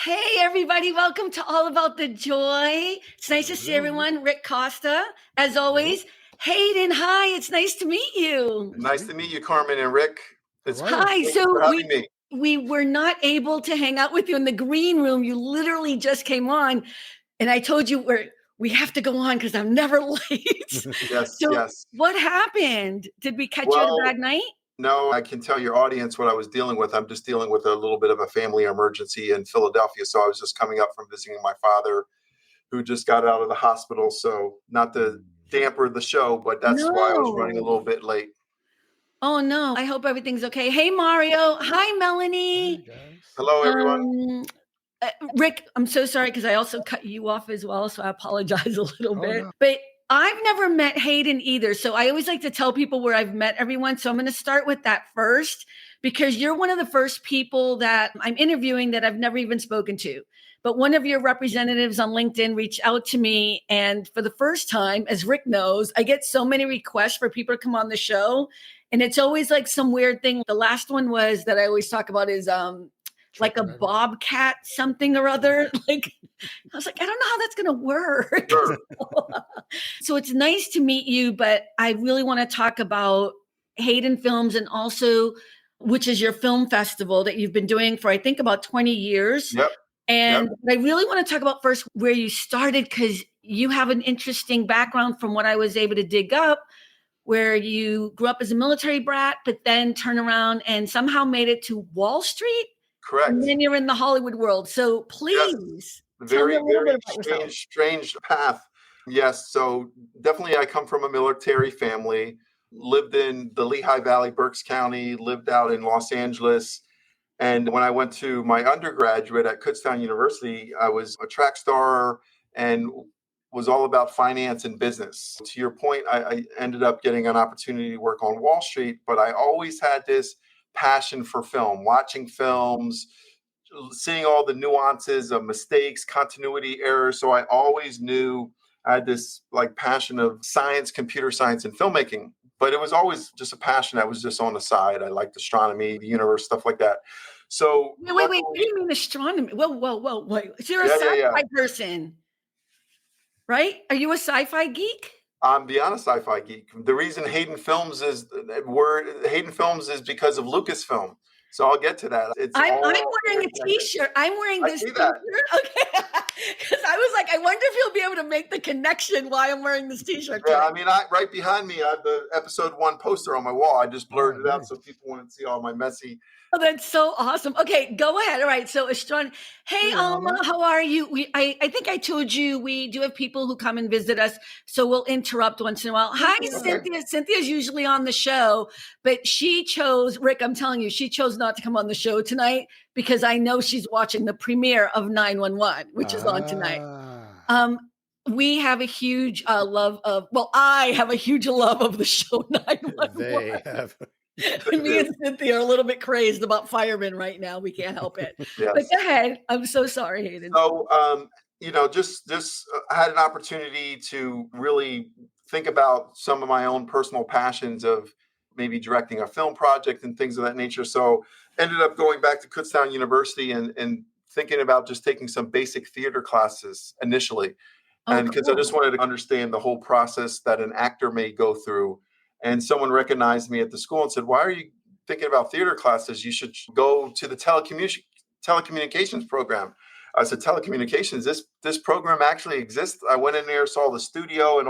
Hey, everybody, welcome to All About the Joy. It's nice to see Hello. everyone. Rick Costa, as Hello. always. Hayden, hi, it's nice to meet you. Nice to meet you, Carmen and Rick. How It's are you? Hi, Thank you for so having me. we were not able to hang out with you in the green room. You literally just came on, and I told you we have to go on because I'm never late. Yes, So yes. what happened? Did we catch you at a Well, bad night? no, I can tell your audience what I was dealing with. I'm just dealing with a little bit of a family emergency in Philadelphia. So I was just coming up from visiting my father, who just got out of the hospital. So not to damper the show, but that's why I was running a No. little bit late. Oh no. I hope everything's okay. Hey Mario. Hi Hey Melanie. guys. Hello, everyone. Um Rick, I'm so sorry because I also cut you off as well, so I apologize a little Oh bit. no. But I've never met Hayden either, so I always like to tell people where I've met everyone. So I'm going to start with that first because you're one of the first people that I'm interviewing that I've never even spoken to. But one of your representatives on LinkedIn reached out to me, and for the first time, as Rick knows, I get so many requests for people to come on the show, and it's always like some weird thing. The last one was that I always talk about is like a Truck driver. bobcat something or other. Like I was like, I don't know how that's going to work. Sure. So it's nice to meet you, but I really want to talk about Haydenfilms and also which is your film festival that you've been doing for I think about 20 years. Yep. And I really want to talk about first where you started because you have an interesting background from what I was able to dig up, where you grew up as a military brat, but then turned around and somehow made it to Wall Street. Correct. And then you're in the Hollywood world. So Yes. please tell me Very, a little very bit about yourself. strange path. Yes. So definitely I come from a military family, lived in the Lehigh Valley, Berks County, lived out in Los Angeles. And when I went to my undergraduate at Kutztown University, I was a track star and was all about finance and business. To your point, I ended up getting an opportunity to work on Wall Street, but I always had this passion for film, watching films, seeing all the nuances of mistakes, continuity errors. So I always knew I had this like passion of science, computer science, and filmmaking. But it was always just a passion that was just on the side. I liked astronomy, the universe, stuff like that. So Wait. What luckily, do you mean astronomy? Whoa. Wait. So you're a yeah. sci-fi person, right? Are you a sci-fi geek? I'm beyond a sci-fi geek. The reason Hayden Films is because of Lucasfilm. So I'll get to that. It's I'm all wearing a interconnected. t-shirt. I'm wearing I this see t-shirt. that. Okay. Because I was like, I wonder if you'll be able to make the connection why I'm wearing this t-shirt. Yeah, today. I mean, right behind me, I have the episode 1 poster on my wall. I just blurred it out nice. so people wouldn't see all my messy. Oh, that's so awesome. Okay, go ahead. All right. So astronomy. Hey, Hey, Alma, Alma. how are you? I think I told you we do have people who come and visit us, so we'll interrupt once in a while. Hi, Okay. Cynthia. Cynthia's usually on the show, but she chose, Rick, I'm telling you, she chose not to come on the show tonight because I know she's watching the premiere of 911, which is on tonight. We have a huge love of, well, I have a huge love of the show 911. They have. Me and Cynthia are a little bit crazed about firemen right now. We can't help it. Yes. But go ahead. I'm so sorry, Hayden. So, just I had an opportunity to really think about some of my own personal passions of maybe directing a film project and things of that nature. So ended up going back to Kutztown University and thinking about just taking some basic theater classes initially. And because I just wanted to understand the whole process that an actor may go through. And someone recognized me at the school and said, why are you thinking about theater classes? You should go to the telecommunications program. I said, telecommunications, this program actually exists. I went in there, saw the studio and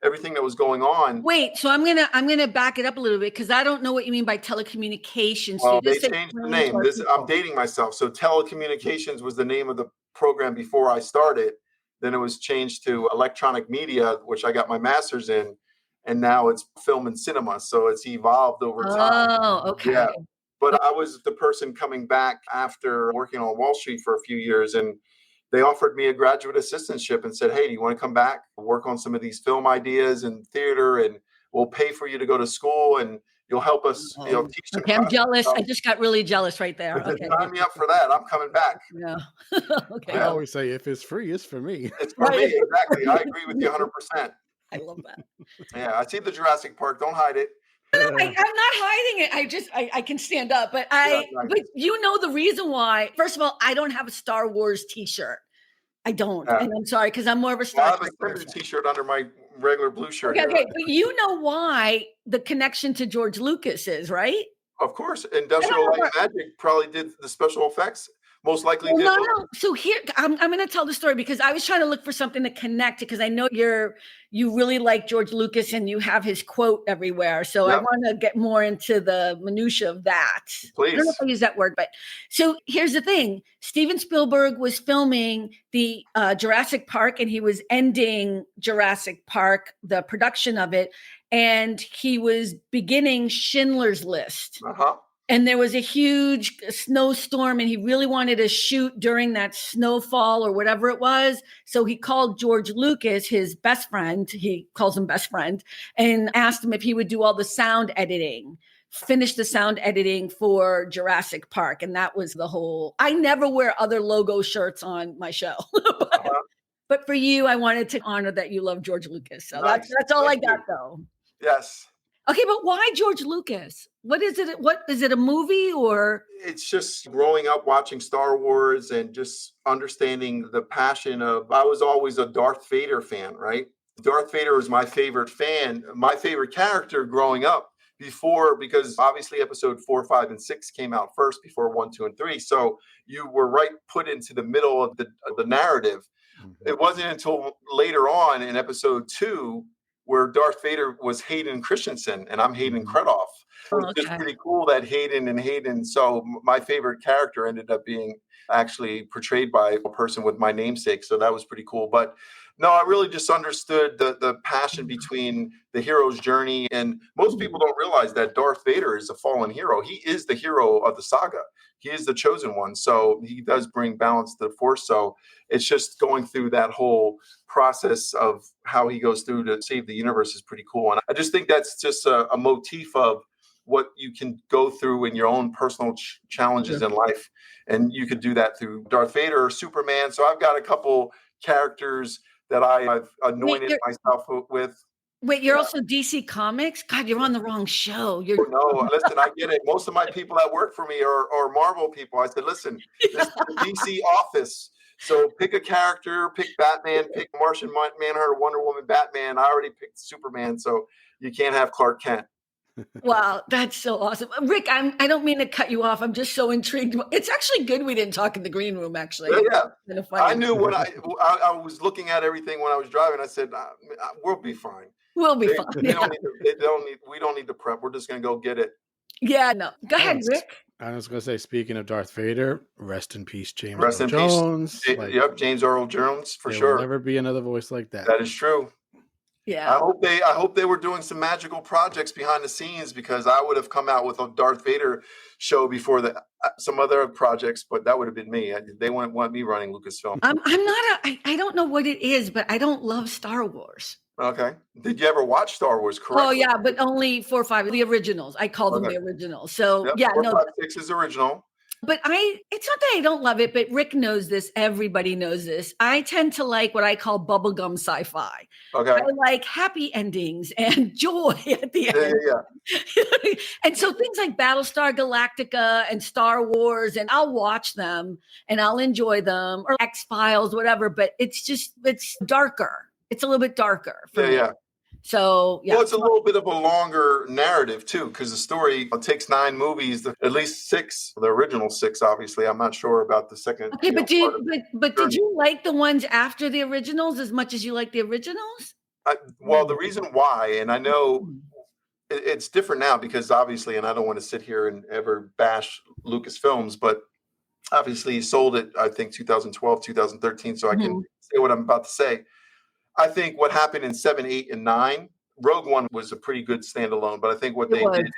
everything that was going on. Wait, so I'm gonna back it up a little bit because I don't know what you mean by telecommunications. Well, they changed the name. I'm dating myself. So telecommunications was the name of the program before I started. Then it was changed to electronic media, which I got my master's in. And now it's film and cinema. So it's evolved over time. Oh, okay. Yeah. But I was the person coming back after working on Wall Street for a few years. And they offered me a graduate assistantship and said, hey, do you want to come back, work on some of these film ideas and theater? And we'll pay for you to go to school and you'll help us, teach some Okay, I'm jealous. stuff. I just got really jealous right there. Okay. Sign me up for that. I'm coming back. Yeah. Okay. I always say if it's free, it's for me. It's for me. Exactly. I agree with you 100%. I love that. Yeah, I see the Jurassic Park. Don't hide it. I'm not hiding it. I can stand up, but Yeah, nice. but you know the reason why. First of all, I don't have a Star Wars t-shirt. I don't. Yeah. And I'm sorry, because I'm more of a Well, Star I have a Trek Simpson person. t-shirt under my regular blue shirt Okay, here. okay. But you know why the connection to George Lucas is, right? Of course, I don't Industrial know Light where- and Magic probably did the special effects. Most likely Well, did. no. So here, I'm going to tell the story because I was trying to look for something to connect because I know you really like George Lucas and you have his quote everywhere. So I Yep. want to get more into the minutia of that. I don't know if Please. I use that word, but so here's the thing: Steven Spielberg was filming the Jurassic Park, and he was ending Jurassic Park, the production of it, and he was beginning Schindler's List. Uh-huh. And there was a huge snowstorm, and he really wanted to shoot during that snowfall or whatever it was. So he called George Lucas, his best friend, he calls him best friend, and asked him if he would do all the sound editing, finish the sound editing for Jurassic Park. And that was the whole, I never wear other logo shirts on my show. But for you, I wanted to honor that you love George Lucas. So Nice. that's all Thank I got, you. though. Yes. Okay, but why George Lucas? What is it? What is it? A movie or? It's just growing up watching Star Wars and just understanding the passion of, I was always a Darth Vader fan, right? Darth Vader was my favorite character growing up because obviously episode 4, 5, and 6 came out first before 1, 2, and 3. So you were put into the middle of the narrative. Mm-hmm. It wasn't until later on in episode 2 where Darth Vader was Hayden Christensen and I'm Hayden Craddolph. It was just pretty cool that Hayden. So my favorite character ended up being actually portrayed by a person with my namesake. So that was pretty cool. But no, I really just understood the passion between the hero's journey. And most people don't realize that Darth Vader is a fallen hero. He is the hero of the saga. He is the chosen one. So he does bring balance to the Force. So it's just going through that whole process of how he goes through to save the universe is pretty cool. And I just think that's just a motif of what you can go through in your own personal challenges in life. And you could do that through Darth Vader or Superman. So I've got a couple characters that I've anointed myself with. Wait, you're also DC Comics? God, you're on the wrong show. No, listen, I get it. Most of my people that work for me are Marvel people. I said, listen, this is the DC office. So pick a character, pick Batman, pick Martian Manhunter, Wonder Woman, Batman. I already picked Superman, so you can't have Clark Kent. Wow, that's so awesome. Rick, I don't mean to cut you off. I'm just so intrigued. It's actually good we didn't talk in the green room, actually. Yeah. Kind of funny. I knew when I was looking at everything when I was driving, I said, we'll be fine. We'll be fine. We don't need to prep. We're just going to go get it. Yeah, no. Go ahead, Rick. I was going to say, speaking of Darth Vader, rest in peace, James Rest Earl in Jones. peace. Yep, James Earl Jones, for there sure. will never be another voice like that. That is true. Yeah. I hope they were doing some magical projects behind the scenes, because I would have come out with a Darth Vader show before some other projects, but that would have been me. They wouldn't want me running Lucasfilm. I don't know what it is, but I don't love Star Wars. Okay. Did you ever watch Star Wars? Correct. Oh yeah, but only 4, 5, the originals. I call them the originals. So yep, yeah, 4, no. 5, 6 is original. But it's not that I don't love it, but Rick knows this. Everybody knows this. I tend to like what I call bubblegum sci-fi. Okay. I like happy endings and joy at the end. Yeah. And so things like Battlestar Galactica and Star Wars, and I'll watch them and I'll enjoy them, or X-Files, whatever, but it's darker. It's a little bit darker for me. Yeah. So, yeah. Well, it's a little bit of a longer narrative, too, because the story takes 9 movies, at least 6, the original 6, obviously. I'm not sure about the second. Okay, but did you like the ones after the originals as much as you like the originals? Well, the reason why, and I know it's different now because obviously, and I don't want to sit here and ever bash Lucasfilms, but obviously he sold it, I think, 2012, 2013, so I can say what I'm about to say. I think what happened in 7, 8, and 9, Rogue One was a pretty good standalone, but I think what they did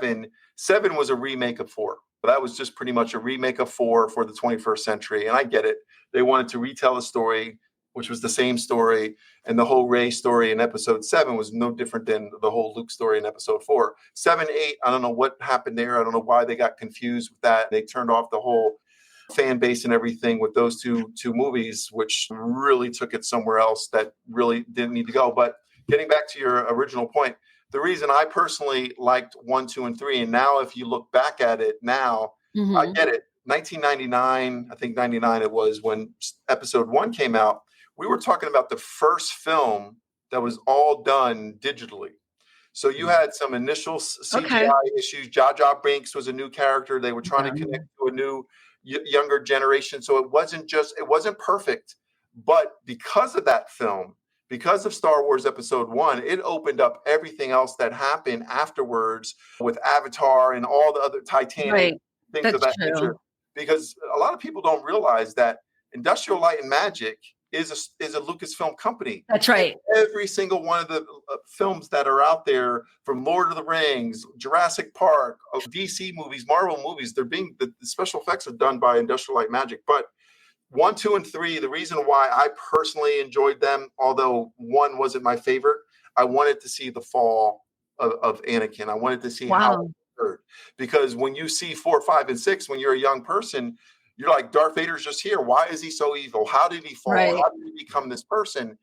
in 7 was a remake of 4. That was just pretty much a remake of 4 for the 21st century, and I get it. They wanted to retell the story, which was the same story, and the whole Rey story in episode 7 was no different than the whole Luke story in episode 4. 7, 8, I don't know what happened there. I don't know why they got confused with that. They turned off the whole fan base and everything with those two movies, which really took it somewhere else that really didn't need to go. But getting back to your original point, the reason I personally liked 1, 2, and 3, and now if you look back at it now, I get it. 1999, I think 99 it was when episode 1 came out. We were talking about the first film that was all done digitally. So you had some initial CGI issues. Jar Jar Binks was a new character. They were trying to connect to a new younger generation. So it wasn't perfect. But because of that film, because of Star Wars Episode 1, it opened up everything else that happened afterwards with Avatar and all the other Titanic things of that nature. Because a lot of people don't realize that Industrial Light and Magic is a Lucasfilm company. That's right. And every single one of the films that are out there, from Lord of the Rings, Jurassic Park, DC movies, Marvel movies, the special effects are done by Industrial Light and Magic. But 1, 2, and 3, the reason why I personally enjoyed them, although 1 wasn't my favorite, I wanted to see the fall of Anakin. I wanted to see how it occurred. Because when you see 4, 5, and 6, when you're a young person, you're like, Darth Vader's just here. Why is he so evil? How did he fall? How did he become this person?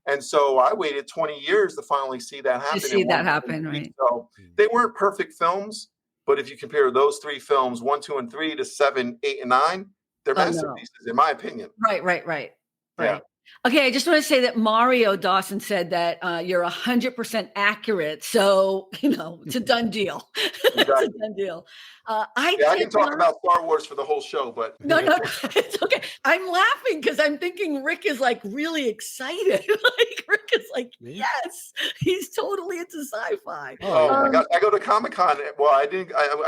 And so I waited 20 years to finally see that happen. To see that happen, right. So they weren't perfect films, but if you compare those 3 films, 1, 2, and 3 to 7, 8, and 9, they're masterpieces, in my opinion. Right. Yeah. Okay, I just want to say that Mario Dawson said that you're 100% accurate. So, it's a done deal. Exactly. It's a done deal. I can talk about Star Wars for the whole show, but no, it's okay. I'm laughing because I'm thinking Rick is like really excited. Like Rick is like, yes, he's totally into sci-fi. Oh my God. I go to Comic-Con. Well, I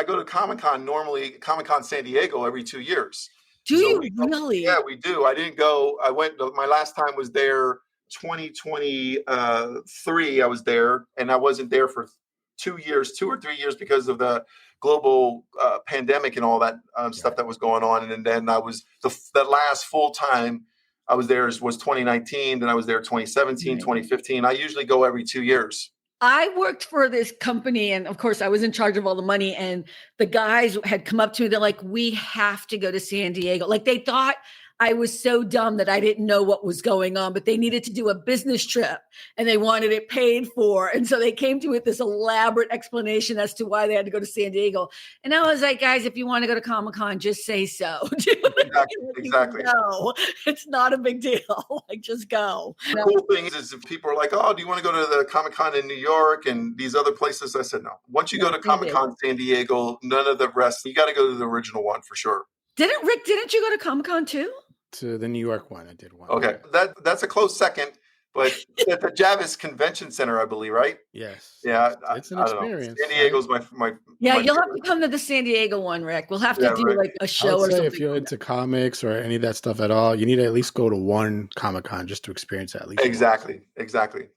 go to Comic-Con normally, Comic-Con San Diego every 2 years. Do you really? Yeah, we do. I didn't go. I went. My last time was there 2023. I was there, and I wasn't there for 2 or 3 years because of the global pandemic and all that stuff that was going on. And then I was the last full time I was there was 2019. Then I was there 2017, 2015. I usually go every 2 years. I worked for this company, and of course I was in charge of all the money, and the guys had come up to me. They're like, we have to go to San Diego. Like they thought I was so dumb that I didn't know what was going on, but they needed to do a business trip and they wanted it paid for. And so they came to me with this elaborate explanation as to why they had to go to San Diego. And I was like, guys, if you want to go to Comic-Con, just say so. Exactly. No, it's not a big deal. Like, just go. The cool thing is if people are like, oh, do you want to go to the Comic-Con in New York and these other places? I said, no. Once you go to Comic-Con San Diego, none of the rest, you got to go to the original one for sure. Didn't you go to Comic-Con too? To the New York one, I did one. Okay, that's a close second, but at the Javits Convention Center, I believe, right? Yes. Yeah, it's an experience. San Diego's my Yeah, my you'll have favorite. to come to the San Diego one, Rick. We'll have to do like a I show would or say something. if you're into comics or any of that stuff at all, you need to at least go to one Comic-Con just to experience that at least. Exactly,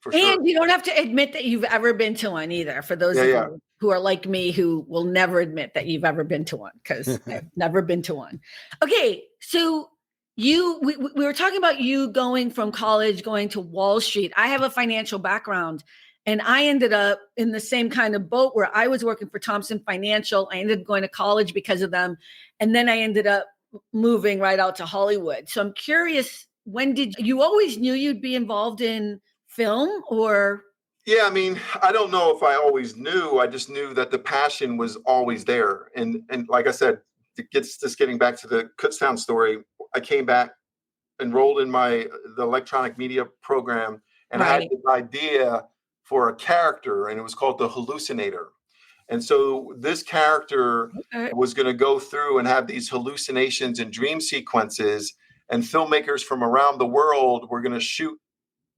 for sure. And you don't have to admit that you've ever been to one either. For those of you who are like me, who will never admit that you've ever been to one, because I've never been to one. Okay, so we were talking about you going from college, going to Wall Street. I have a financial background, and I ended up in the same kind of boat where I was working for Thompson Financial. I ended up going to college because of them. And then I ended up moving right out to Hollywood. So I'm curious, when did you always knew you'd be involved in film, or? Yeah, I mean, I don't know if I always knew. I just knew that the passion was always there. And like I said, getting back to the Kutztown story, I came back, enrolled in the electronic media program, and I had this idea for a character, and it was called the Hallucinator. And so this character was going to go through and have these hallucinations and dream sequences, and filmmakers from around the world were going to shoot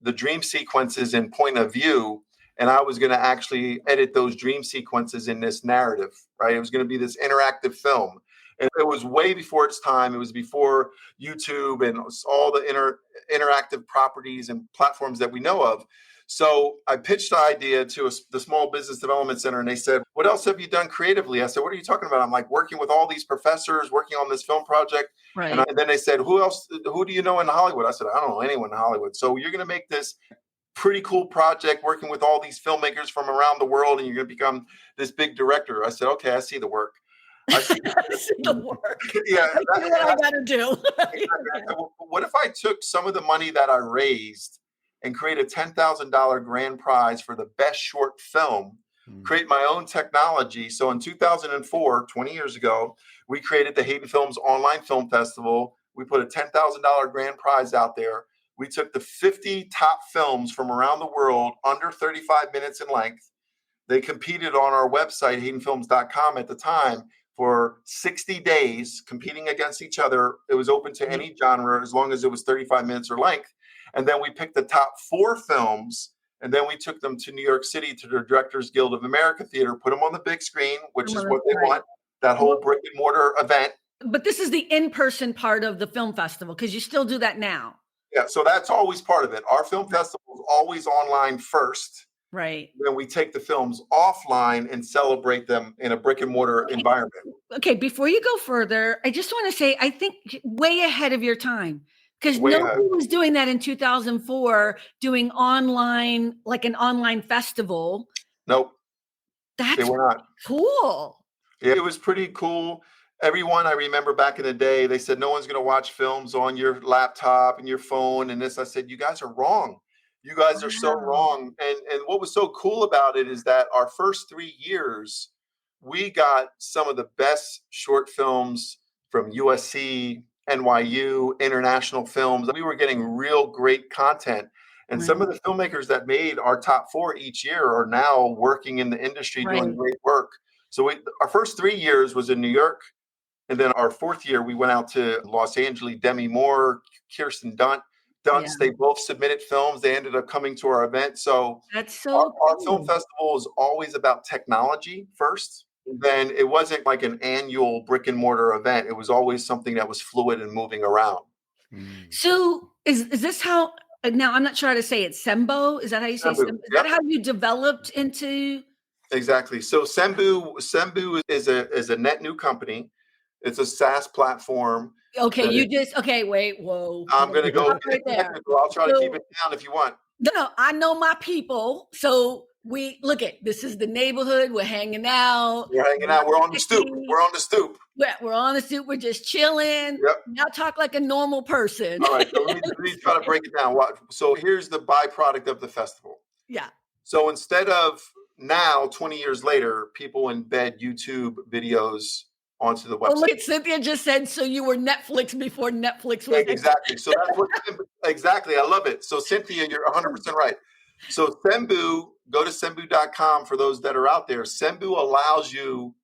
the dream sequences in point of view. And I was going to actually edit those dream sequences in this narrative, right? It was going to be this interactive film. And it was way before its time. It was before YouTube and all the interactive properties and platforms that we know of. So I pitched the idea to the Small Business Development Center, and they said, what else have you done creatively? I said, what are you talking about? I'm like, working with all these professors, working on this film project. Right. And then they said, who do you know in Hollywood? I said, I don't know anyone in Hollywood. So you're going to make this pretty cool project working with all these filmmakers from around the world, and you're going to become this big director. I said, okay, I see the work. I see the work. Yeah, I see what I got to do. What if I took some of the money that I raised and create a $10,000 grand prize for the best short film, create my own technology. So in 2004, 20 years ago, we created the Haydenfilms Online Film Festival. We put a $10,000 grand prize out there. We took the 50 top films from around the world under 35 minutes in length. They competed on our website, haydenfilms.com at the time, for 60 days, competing against each other. It was open to any genre as long as it was 35 minutes or length. And then we picked the top 4 films, and then we took them to New York City to the Directors Guild of America Theater, put them on the big screen, which is what they want, that whole brick and mortar event. But this is the in-person part of the film festival, because you still do that now. Yeah, so that's always part of it. Our film festival is always online first. Right. Then we take the films offline and celebrate them in a brick and mortar environment. Okay, before you go further, I just want to say, I think way ahead of your time, because Way nobody ahead. was doing that in 2004, doing online, like an online festival. Nope, they That's were not. cool. Yeah, it was pretty cool. Everyone, I remember back in the day, they said no one's going to watch films on your laptop and your phone and this. I said, you guys are wrong. You guys are so wrong. And what was so cool about it is that our first 3 years, we got some of the best short films from USC, NYU, international films. We were getting real great content. And some of the filmmakers that made our top 4 each year are now working in the industry doing great work. So our first 3 years was in New York. And then our 4th year, we went out to Los Angeles. Demi Moore, Kirsten Dunst, they both submitted films. They ended up coming to our event. So That's so our film festival is always about technology first. Then it wasn't like an annual brick and mortar event. It was always something that was fluid and moving around. So is this how, now I'm not sure how to say it, Sembo? Is that how you say Sembo? Is that how you developed into? Exactly. So Sembo is a net new company. It's a SaaS platform. Okay, wait, whoa. I'm going to go right there. technical. I'll try to keep it down if you want. No, I know my people. So this is the neighborhood. We're hanging out. We're hanging out. We're on the stoop. We're on the stoop. We're on the stoop. We're just chilling. Yep. Now talk like a normal person. All right. So let me try to break it down. So here's the byproduct of the festival. Yeah. So instead of now, 20 years later, people embed YouTube videos onto the website. Oh, look at Cynthia just said, so you were Netflix before Netflix was. Exactly. So that's what, exactly. I love it. So Cynthia, you're 100% right. So Sembo, go to sembo.com for those that are out there. Sembo allows you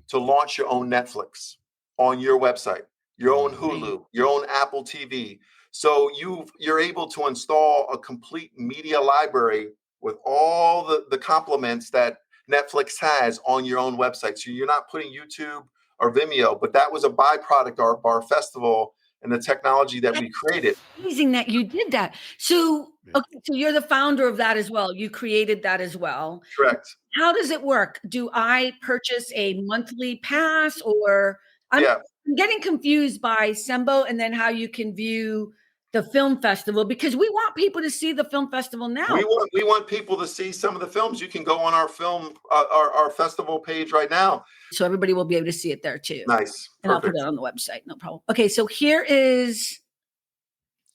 to launch your own Netflix on your website, your own Hulu, your own Apple TV. So you're able to install a complete media library with all the complements that Netflix has on your own website. So you're not putting YouTube or Vimeo, but that was a byproduct of our festival and the technology that we created. Amazing that you did that. So, okay, so you're the founder of that as well. You created that as well. Correct. How does it work? Do I purchase a monthly pass, or I'm getting confused by Sembo and then how you can view the film festival, because we want people to see the film festival now. We want people to see some of the films. You can go on our film, our festival page right now. So everybody will be able to see it there too. Nice. And I'll put it on the website. No problem. Okay. So here is,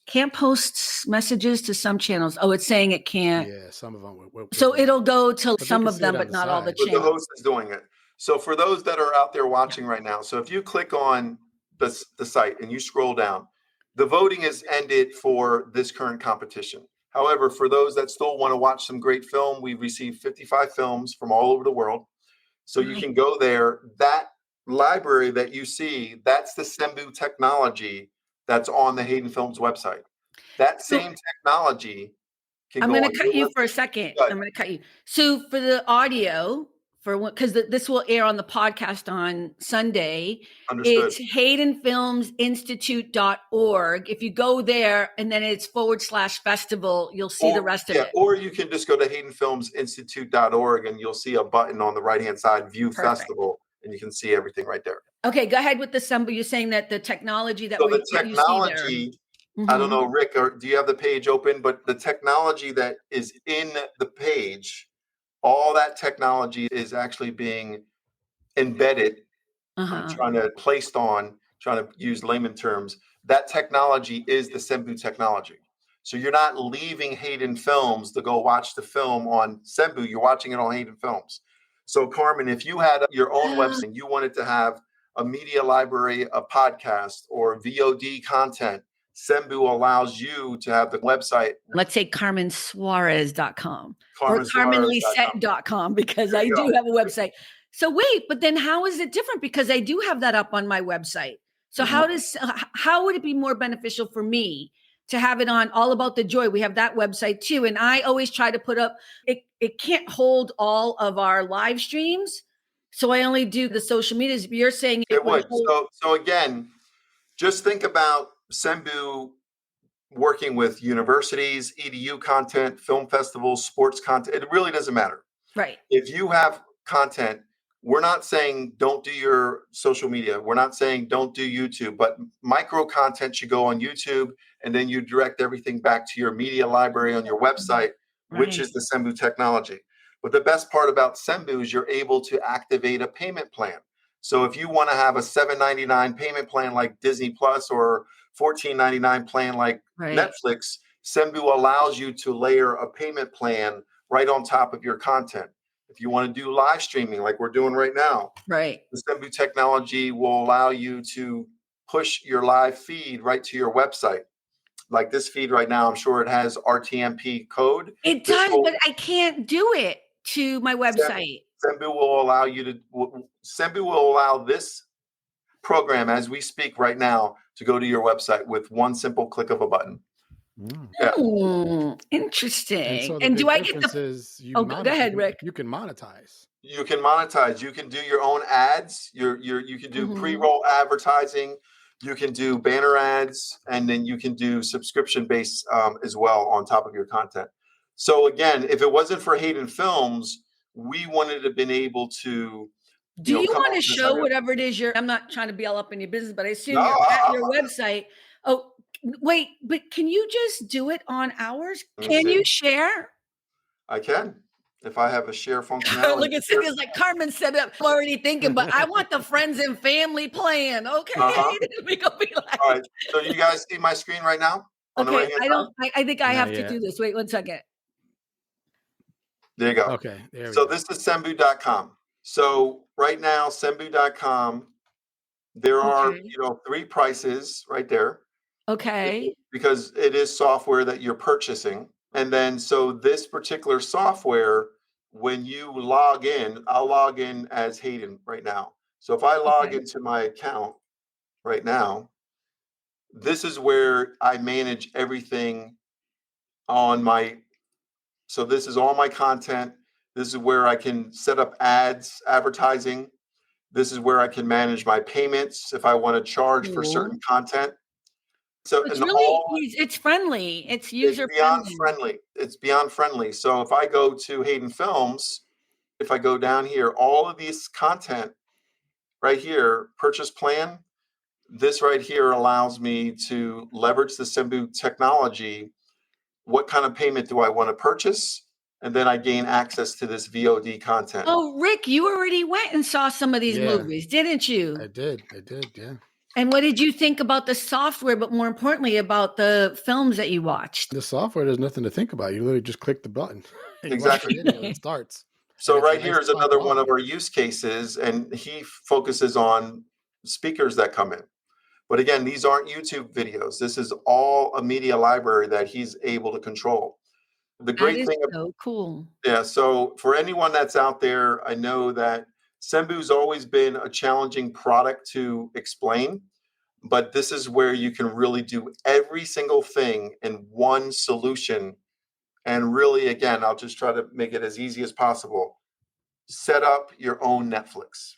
can't post messages to some channels. Oh, it's saying it can't. Yeah, some of them. So it'll go to some of them, but not all the channels. The host is doing it. So for those that are out there watching right now, so if you click on the site and you scroll down, the voting is ended for this current competition. However, for those that still want to watch some great film, we've received 55 films from all over the world. So you can go there. That library that you see, that's the Sembo technology that's on the Haydenfilms website. That same technology can I'm go going to cut you for a second. I'm going to cut you. So for the audio, because this will air on the podcast on Sunday. Understood. It's haydenfilmsinstitute.org. If you go there and then it's /festival, you'll see the rest of it. Or you can just go to haydenfilmsinstitute.org and you'll see a button on the right-hand side, View Festival, and you can see everything right there. Okay, go ahead with the Sembo. You're saying that the technology that you see there. I don't know, Rick, or do you have the page open? But the technology that is in the page, all that technology is actually being embedded. I'm trying to use layman terms. That technology is the Sembo technology. So you're not leaving Hayden Films to go watch the film on Sembu. You're watching it on Hayden Films. So Carmen, if you had your own website, you wanted to have a media library, a podcast, or VOD content, Sembu allows you to have the website. Let's say CarmenSuarez.com or CarmenSuarez.com. CarmenLisette.com, because I do have a website. So wait, but then how is it different? Because I do have that up on my website. So how would it be more beneficial for me to have it on All About the Joy? We have that website too. And I always try to put up, it can't hold all of our live streams. So I only do the social medias. You're saying it would. So again, just think about Sembu working with universities, EDU content, film festivals, sports content. It really doesn't matter. Right. If you have content, we're not saying don't do your social media. We're not saying don't do YouTube, but micro content should go on YouTube, and then you direct everything back to your media library on your website, which is the Sembu technology. But the best part about Sembu is you're able to activate a payment plan. So if you want to have a $7.99 payment plan like Disney Plus or $14.99 plan like Netflix, Sembu allows you to layer a payment plan right on top of your content. If you want to do live streaming like we're doing right now, the Sembu technology will allow you to push your live feed right to your website. Like this feed right now, I'm sure it has RTMP code. It does, but I can't do it to my website. Sembu will allow you to. Sembu will allow this program, as we speak right now, to go to your website with one simple click of a button. Interesting. And do I get the? Go ahead, Rick. You can monetize. You can monetize. You can do your own ads. You can do pre-roll advertising. You can do banner ads, and then you can do subscription-based as well on top of your content. So again, if it wasn't for Hayden Films, we wanted to have been able to. Do you want to show whatever it is I'm not trying to be all up in your business, but I assume you're at your website. Oh, wait, but can you just do it on ours? Can you share? I can. If I have a share functionality. Look at Cynthia's like, Carmen set up. I'm already thinking, but I want the friends and family plan. Okay. We go be like. All right. So you guys see my screen right now? Okay. I think I have to do this. Wait 1 second. There you go. Okay. So this is Sembu.com. So right now, Sembu.com, there are 3 prices right there. Okay. Because it is software that you're purchasing. And then, so this particular software, when you log in, I'll log in as Hayden right now. So if I log into my account right now, this is where I manage everything on so this is all my content. This is where I can set up ads, advertising. This is where I can manage my payments if I want to charge for certain content. So it's really it's friendly. It's user friendly. It's beyond friendly. So if I go to Hayden Films, if I go down here, all of these content right here, purchase plan, this right here allows me to leverage the Sembu technology. What kind of payment do I want to purchase? And then I gain access to this VOD content. Oh, Rick, you already went and saw some of these movies, didn't you? I did, yeah. And what did you think about the software, but more importantly, about the films that you watched? The software, there's nothing to think about. You literally just click the button. Exactly. It starts. So right here is another one of our use cases, and he focuses on speakers that come in. But again, these aren't YouTube videos. This is all a media library that he's able to control. The great thing is so cool. Yeah. So for anyone that's out there, I know that Sembu's always been a challenging product to explain, but this is where you can really do every single thing in one solution. And really, again, I'll just try to make it as easy as possible. Set up your own Netflix.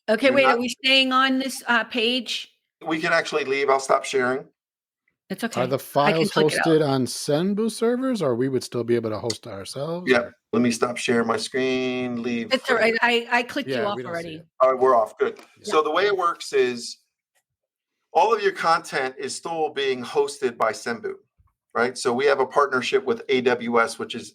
Okay, wait, are we staying on this page? We can actually leave. I'll stop sharing. It's okay. Are the files hosted on Sembu servers, or we would still be able to host it ourselves? Yeah. Let me stop sharing my screen. Leave. It's all right. I clicked you off already. All right, we're off. Good. Yeah. So the way it works is all of your content is still being hosted by Sembu, right? So we have a partnership with AWS, which is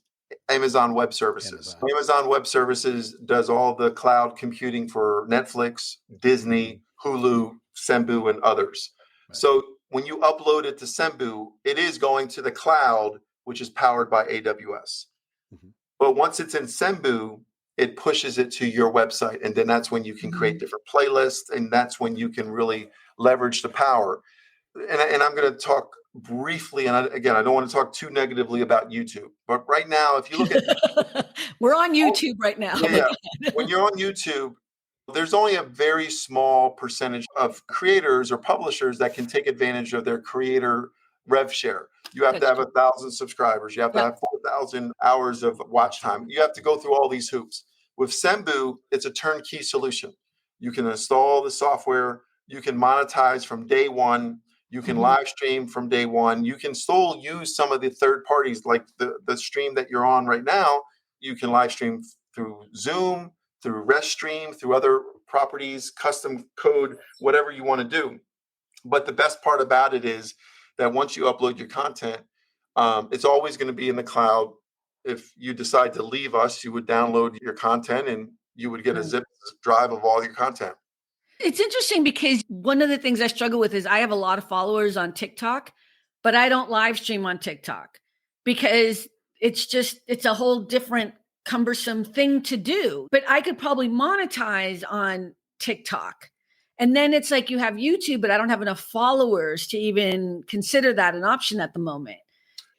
Amazon Web Services. Amazon Web Services does all the cloud computing for Netflix, Disney, Hulu, Sembu, and others. Right. So when you upload it to Sembu, it is going to the cloud, which is powered by AWS. Mm-hmm. But once it's in Sembu, it pushes it to your website. And then that's when you can create different playlists. And that's when you can really leverage the power. And I'm going to talk briefly. And again, I don't want to talk too negatively about YouTube. But right now, if you look at... We're on YouTube right now. Yeah. When you're on YouTube, there's only a very small percentage of creators or publishers that can take advantage of their creator rev share. You have to have 1,000 subscribers. You have to have 4,000 hours of watch time. You have to go through all these hoops. With Sembu, it's a turnkey solution. You can install the software. You can monetize from day one. You can live stream from day one. You can still use some of the third parties, like the stream that you're on right now. You can live stream through Zoom, through Restream, through other properties, custom code, whatever you want to do. But the best part about it is that once you upload your content, it's always going to be in the cloud. If you decide to leave us, you would download your content and you would get a zip drive of all your content. It's interesting because one of the things I struggle with is I have a lot of followers on TikTok, but I don't live stream on TikTok because it's a whole different cumbersome thing to do. But I could probably monetize on TikTok. And then it's like you have YouTube, but I don't have enough followers to even consider that an option at the moment.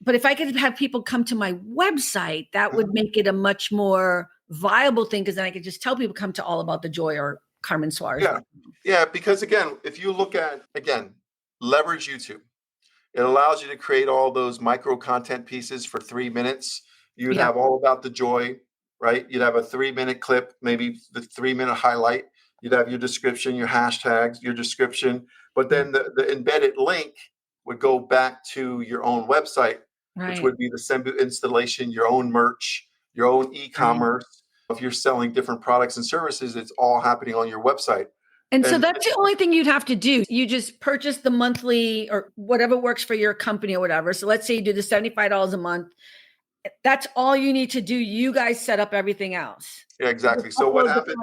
But if I could have people come to my website, that would make it a much more viable thing, because then I could just tell people come to All About the Joy or Carmen Suarez. Yeah, because again, if you look at, leverage YouTube. It allows you to create all those micro content pieces for 3 minutes. You'd have All About the Joy, right? You'd have a 3-minute clip, maybe the 3-minute highlight. You'd have your description, your hashtags, your description, but then the embedded link would go back to your own website, which would be the Sembu installation, your own merch, your own e-commerce. If you're selling different products and services, it's all happening on your website. And so that's the only thing you'd have to do. You just purchase the monthly or whatever works for your company or whatever. So let's say you do the $75 a month. That's all you need to do. You guys set up everything else. Yeah, exactly. So what happens?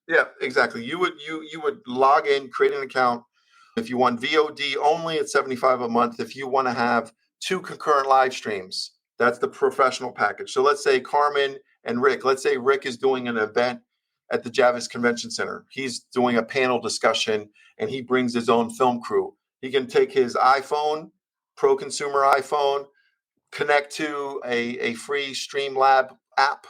Yeah, exactly. You would log in, create an account. If you want VOD only, it's $75 a month. If you want to have 2 concurrent live streams, that's the professional package. So let's say Carmen and Rick. Let's say Rick is doing an event at the Javits Convention Center. He's doing a panel discussion and he brings his own film crew. He can take his iPhone, pro consumer iPhone, connect to a free Streamlab app,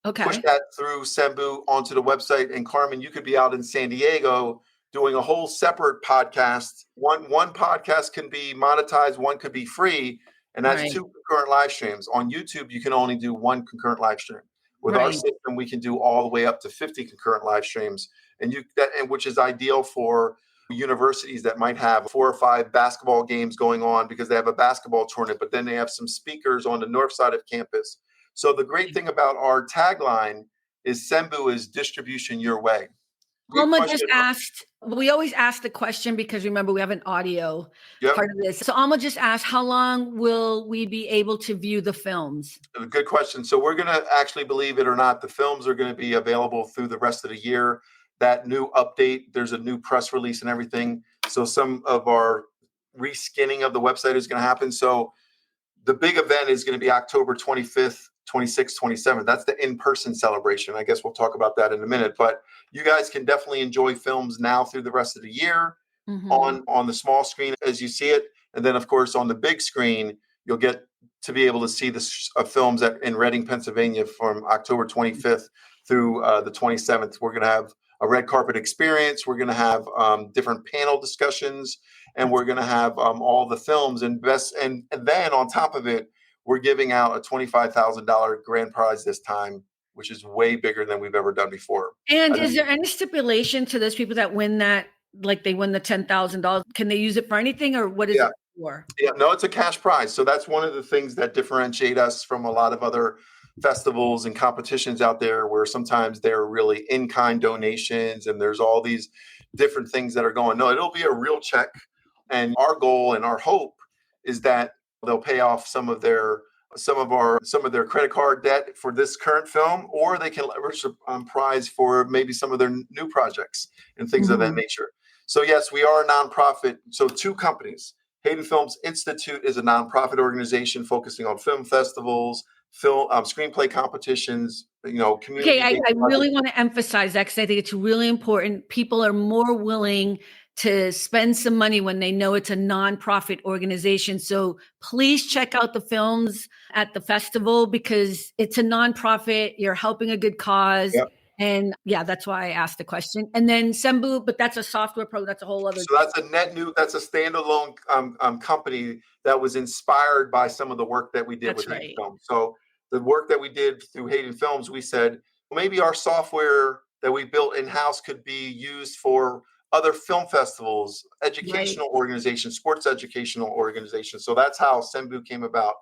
push that through Sembu onto the website. And Carmen, you could be out in San Diego doing a whole separate podcast. One podcast can be monetized, one could be free, and that's 2 concurrent live streams. On YouTube, you can only do 1 concurrent live stream. With our system, we can do all the way up to 50 concurrent live streams, and which is ideal for universities that might have 4 or 5 basketball games going on because they have a basketball tournament, but then they have some speakers on the north side of campus. So the great thing about our tagline is Sembu is distribution your way. Alma just asked, we always ask the question because remember we have an audio part of this. So Alma just asked, how long will we be able to view the films? Good question. So we're going to actually, believe it or not, the films are going to be available through the rest of the year. That new update, there's a new press release and everything. So some of our reskinning of the website is going to happen. So the big event is going to be October 25th, 26th, 27th. That's the in-person celebration. I guess we'll talk about that in a minute. But you guys can definitely enjoy films now through the rest of the year on the small screen as you see it. And then, of course, on the big screen, you'll get to be able to see the films in Reading, Pennsylvania from October 25th through the 27th. We're going to have a red carpet experience. We're going to have different panel discussions, and we're going to have all the films and then on top of it, we're giving out a $25,000 grand prize this time, which is way bigger than we've ever done before. And is there any stipulation to those people that win that, like they win the $10,000? Can they use it for anything, or what is it for? Yeah, no, it's a cash prize. So that's one of the things that differentiate us from a lot of other festivals and competitions out there, where sometimes they're really in-kind donations and there's all these different things that are going. No, it'll be a real check. And our goal and our hope is that they'll pay off some of their credit card debt for this current film, or they can leverage a prize for maybe some of their new projects and things of that nature. So yes, we are a nonprofit. So two companies. Hayden Films Institute is a nonprofit organization focusing on film festivals, film screenplay competitions, Okay, community. I really want to emphasize that because I think it's really important. People are more willing to spend some money when they know it's a nonprofit organization. So please check out the films at the festival because it's a nonprofit. You're helping a good cause. Yep. And yeah, that's why I asked the question. And then Sembu, but that's a software program. That's a whole other. So that's a standalone company that was inspired by some of the work that we did That's with Hayden right. Films. So the work that we did through Hayden Films, we said, well, maybe our software that we built in-house could be used for other film festivals, educational organizations, sports educational organizations. So that's how Sembu came about.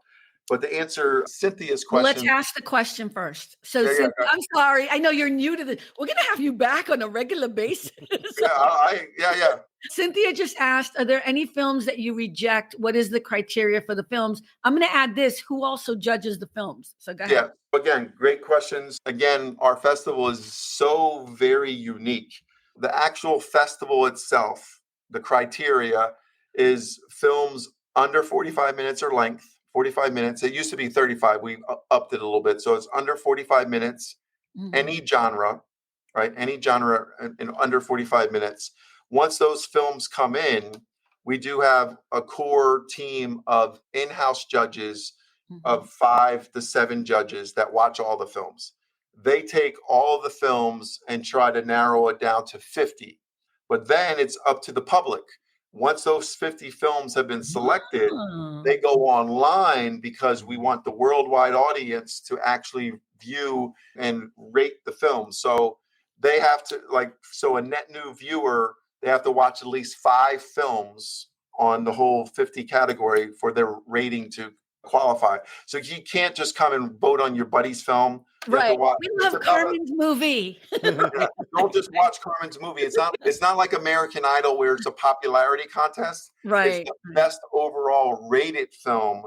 But to answer Cynthia's Well, let's question, ask the question first. So, yeah, Cynthia, I'm sorry. I know you're new to this. We're going to have you back on a regular basis. yeah. Cynthia just asked, are there any films that you reject? What is the criteria for the films? I'm going to add this. Who also judges the films? So go ahead. Yeah, again, great questions. Again, our festival is so very unique. The actual festival itself, the criteria is films under 45 minutes or length, 45 minutes. It used to be 35. We upped it a little bit. So it's under 45 minutes, any genre, right? Any genre in under 45 minutes. Once those films come in, we do have a core team of in-house judges of 5 to 7 judges that watch all the films. They take all the films and try to narrow it down to 50. But then it's up to the public. Once those 50 films have been selected, they go online because we want the worldwide audience to actually view and rate the film. So they have to so a net new viewer, they have to watch at least 5 films on the whole 50 category for their rating to qualify. So you can't just come and vote on your buddy's film. You have to Right. watch. We love Carmen's movie. Yeah, don't just watch Carmen's movie. It's not like American Idol where it's a popularity contest. It's Right. the best overall rated film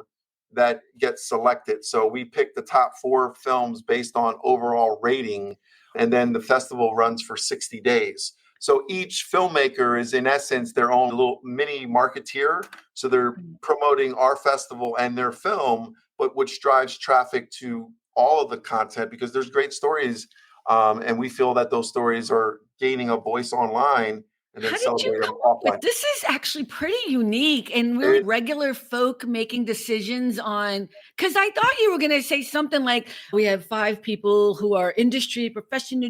that gets selected. So we pick the top 4 films based on overall rating, and then the festival runs for 60 days. So each filmmaker is in essence their own little mini marketeer. So they're promoting our festival and their film, but which drives traffic to all of the content because there's great stories. And we feel that those stories are gaining a voice online and then How did you celebrate them come up with offline. this? Is actually pretty unique and really regular folk making decisions on. Because I thought you were going to say something like we have 5 people who are industry professional,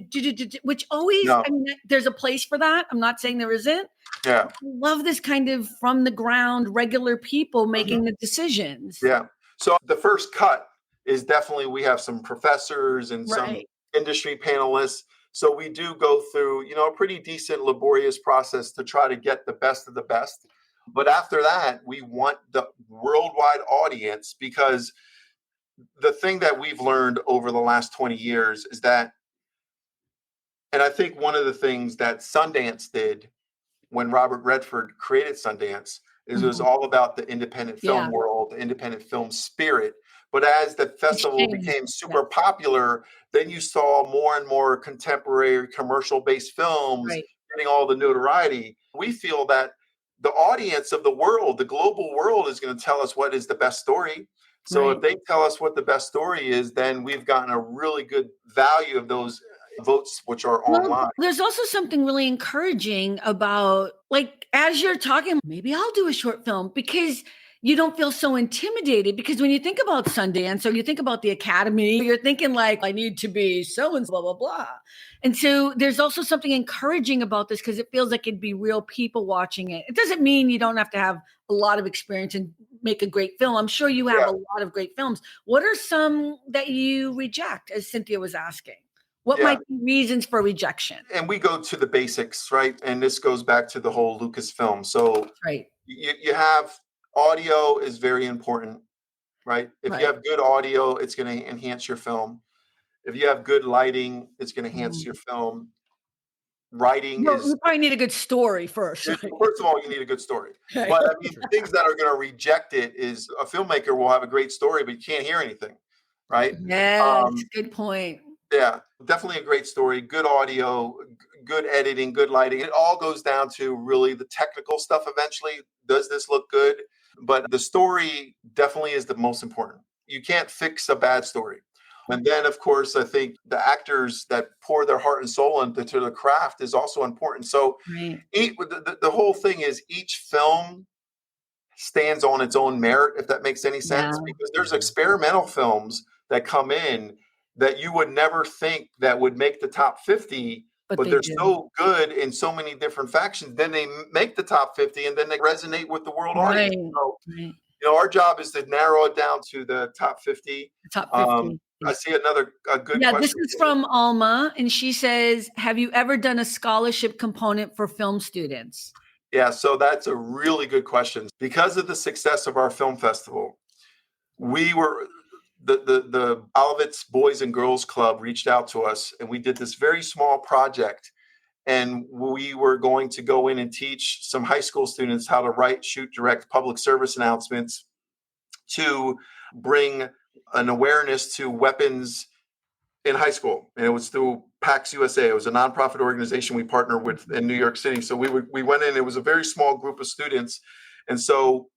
which always, No. I mean, there's a place for that. I'm not saying there isn't. Yeah. I love this kind of from the ground, regular people making the decisions. Yeah. So the first cut is definitely we have some professors and some industry panelists. So we do go through, a pretty decent laborious process to try to get the best of the best. But after that, we want the worldwide audience because the thing that we've learned over the last 20 years is that, and I think one of the things that Sundance did when Robert Redford created Sundance is it was all about the independent film world, the independent film spirit. But as the festival became super popular, then you saw more and more contemporary commercial-based films getting all the notoriety. We feel that the audience of the world, the global world, is going to tell us what is the best story. So if they tell us what the best story is, then we've gotten a really good value of those votes, which are online. There's also something really encouraging about, as you're talking, maybe I'll do a short film because you don't feel so intimidated. Because when you think about Sundance or you think about the Academy, you're thinking I need to be so-and-so, blah, blah, blah. And so there's also something encouraging about this because it feels like it'd be real people watching it. It doesn't mean you don't have to have a lot of experience and make a great film. I'm sure you have a lot of great films. What are some that you reject, as Cynthia was asking? What might be reasons for rejection? And we go to the basics, right? And this goes back to the whole Lucasfilm. So you have audio is very important, right? If you have good audio, it's going to enhance your film. If you have good lighting, it's going to enhance your film. Writing you probably need a good story first. First of all, you need a good story. But I mean, things that are going to reject it is a filmmaker will have a great story, but you can't hear anything, right? Yes, good point. Yeah, definitely a great story, good audio, good editing, good lighting. It all goes down to really the technical stuff eventually. Does this look good? But the story definitely is the most important. You can't fix a bad story. And then, of course, I think the actors that pour their heart and soul into the craft is also important. So Right. the whole thing is each film stands on its own merit, if that makes any sense, Yeah. because there's experimental films that come in that you would never think that would make the top 50, But but they they're do. so good in so many different factions. Then they make the top 50 and then they resonate with the world Right. audience. So, Right. our job is to narrow it down to the top 50. The top Um, 50. I see a good Yeah, question. this is from Alma, and she says, have you ever done a scholarship component for film students? Yeah, so that's a really good question. Because of the success of our film festival, we were the Olivet's Boys and Girls Club reached out to us, and we did this very small project. And we were going to go in and teach some high school students how to write, shoot, direct public service announcements to bring an awareness to weapons in high school. And it was through PAX USA. It was a nonprofit organization we partnered with in New York City. So we went in, it was a very small group of students. And so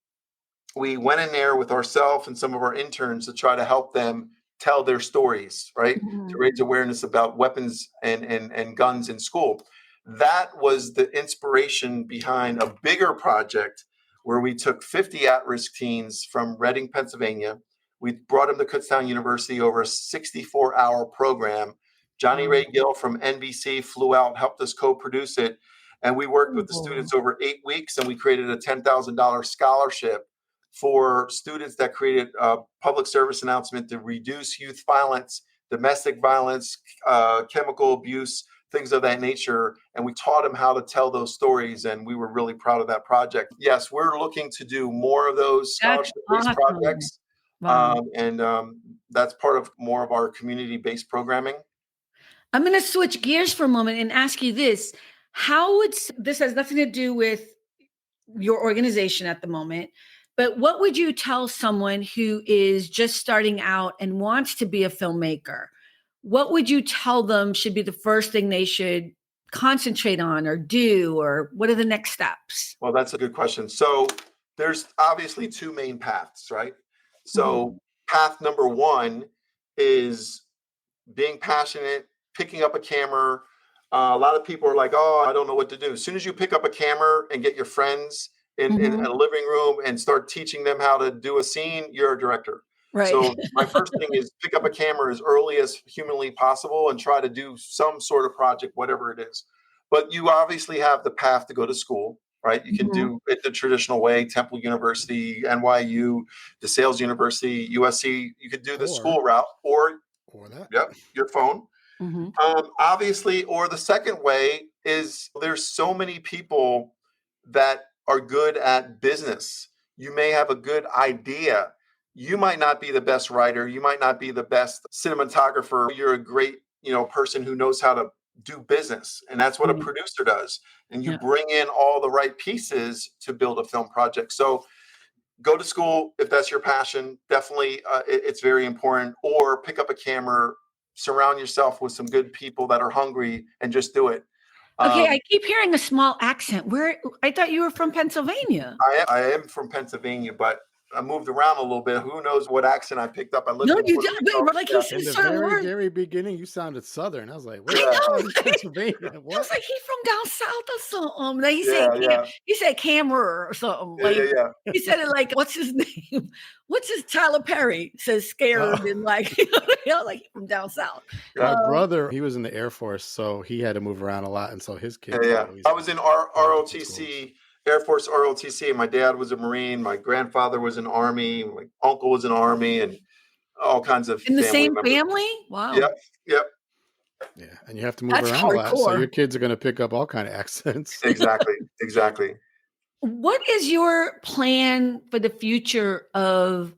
we went in there with ourselves and some of our interns to try to help them tell their stories, right? Mhm. To raise awareness about weapons and guns in school. That was the inspiration behind a bigger project where we took 50 at-risk teens from Reading, Pennsylvania. We brought them to Kutztown University over a 64-hour program. Johnny Wow. Ray Gill from NBC flew out, helped us co-produce it. And we worked with the Cool. students over 8 weeks, and we created a $10,000 scholarship for students that created a public service announcement to reduce youth violence, domestic violence, chemical abuse, things of that nature. And we taught them how to tell those stories. And we were really proud of that project. Yes, we're looking to do more of those That's scholarship-based awesome. projects. Wow. That's part of more of our community-based programming. I'm going to switch gears for a moment and ask you this. This has nothing to do with your organization at the moment, but what would you tell someone who is just starting out and wants to be a filmmaker? What would you tell them should be the first thing they should concentrate on or do, or what are the next steps? Well, that's a good question. So there's obviously two main paths, right? So path number one is being passionate, picking up a camera. A lot of people are like, oh, I don't know what to do. As soon as you pick up a camera and get your friends in a living room and start teaching them how to do a scene, you're a director. Right. So my first thing is pick up a camera as early as humanly possible and try to do some sort of project, whatever it is. But you obviously have the path to go to school, right? You can do it the traditional way, Temple University, NYU, DeSales University, USC. You could do the school route or that. Yep, your phone. Obviously, or the second way is there's so many people that are good at business. You may have a good idea. You might not be the best writer. You might not be the best cinematographer. You're a great, person who knows how to do business. And that's what a producer does. And you bring in all the right pieces to build a film project. So go to school if that's your passion. Definitely, it's very important. Or pick up a camera, surround yourself with some good people that are hungry, and just do it. Okay, I keep hearing a small accent. I thought you were from Pennsylvania. I am from Pennsylvania, but I moved around a little bit. Who knows what accent I picked up? I lived No, in you Puerto did. Rico. Like Yeah. he In the said certain very, words. very beginning, you sounded Southern. I was like, I know. Pennsylvania. I What? was like, he's from down south or something. Like Yeah. he said camera or something. Yeah. He said it like, what's his name? What's his Tyler Perry says scared and like, like he's from down south. My brother, he was in the Air Force, so he had to move around a lot, and so his kids. Yeah. I was in ROTC, Air Force ROTC, and my dad was a Marine. My grandfather was in Army. My uncle was in Army, and all kinds of In the family same members. family? Wow. Yep. Yeah, and you have to move That's around a lot, so hardcore. your kids are going to pick up all kind of accents. Exactly. What is your plan for the future of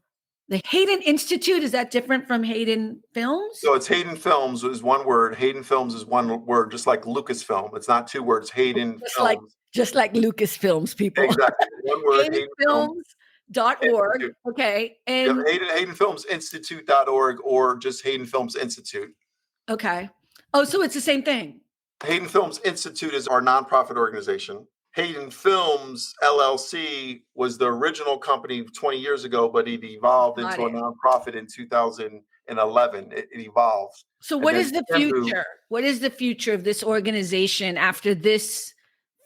the Hayden Institute? Is that different from Hayden Films? So it's Haydenfilms is one word. Haydenfilms is one word, just like Lucasfilm. It's not two words. Haydenfilms. Just like Lucasfilms, people. Exactly. One word. Haydenfilms.org. Okay. And Haydenfilmsinstitute.org or just Hayden Films Institute. okay. Oh, so it's the same thing. Hayden Films Institute is our nonprofit organization. Hayden Films LLC was the original company 20 years ago, but it evolved into a nonprofit in 2011. It evolved. So what is the future? What is the future of this organization after this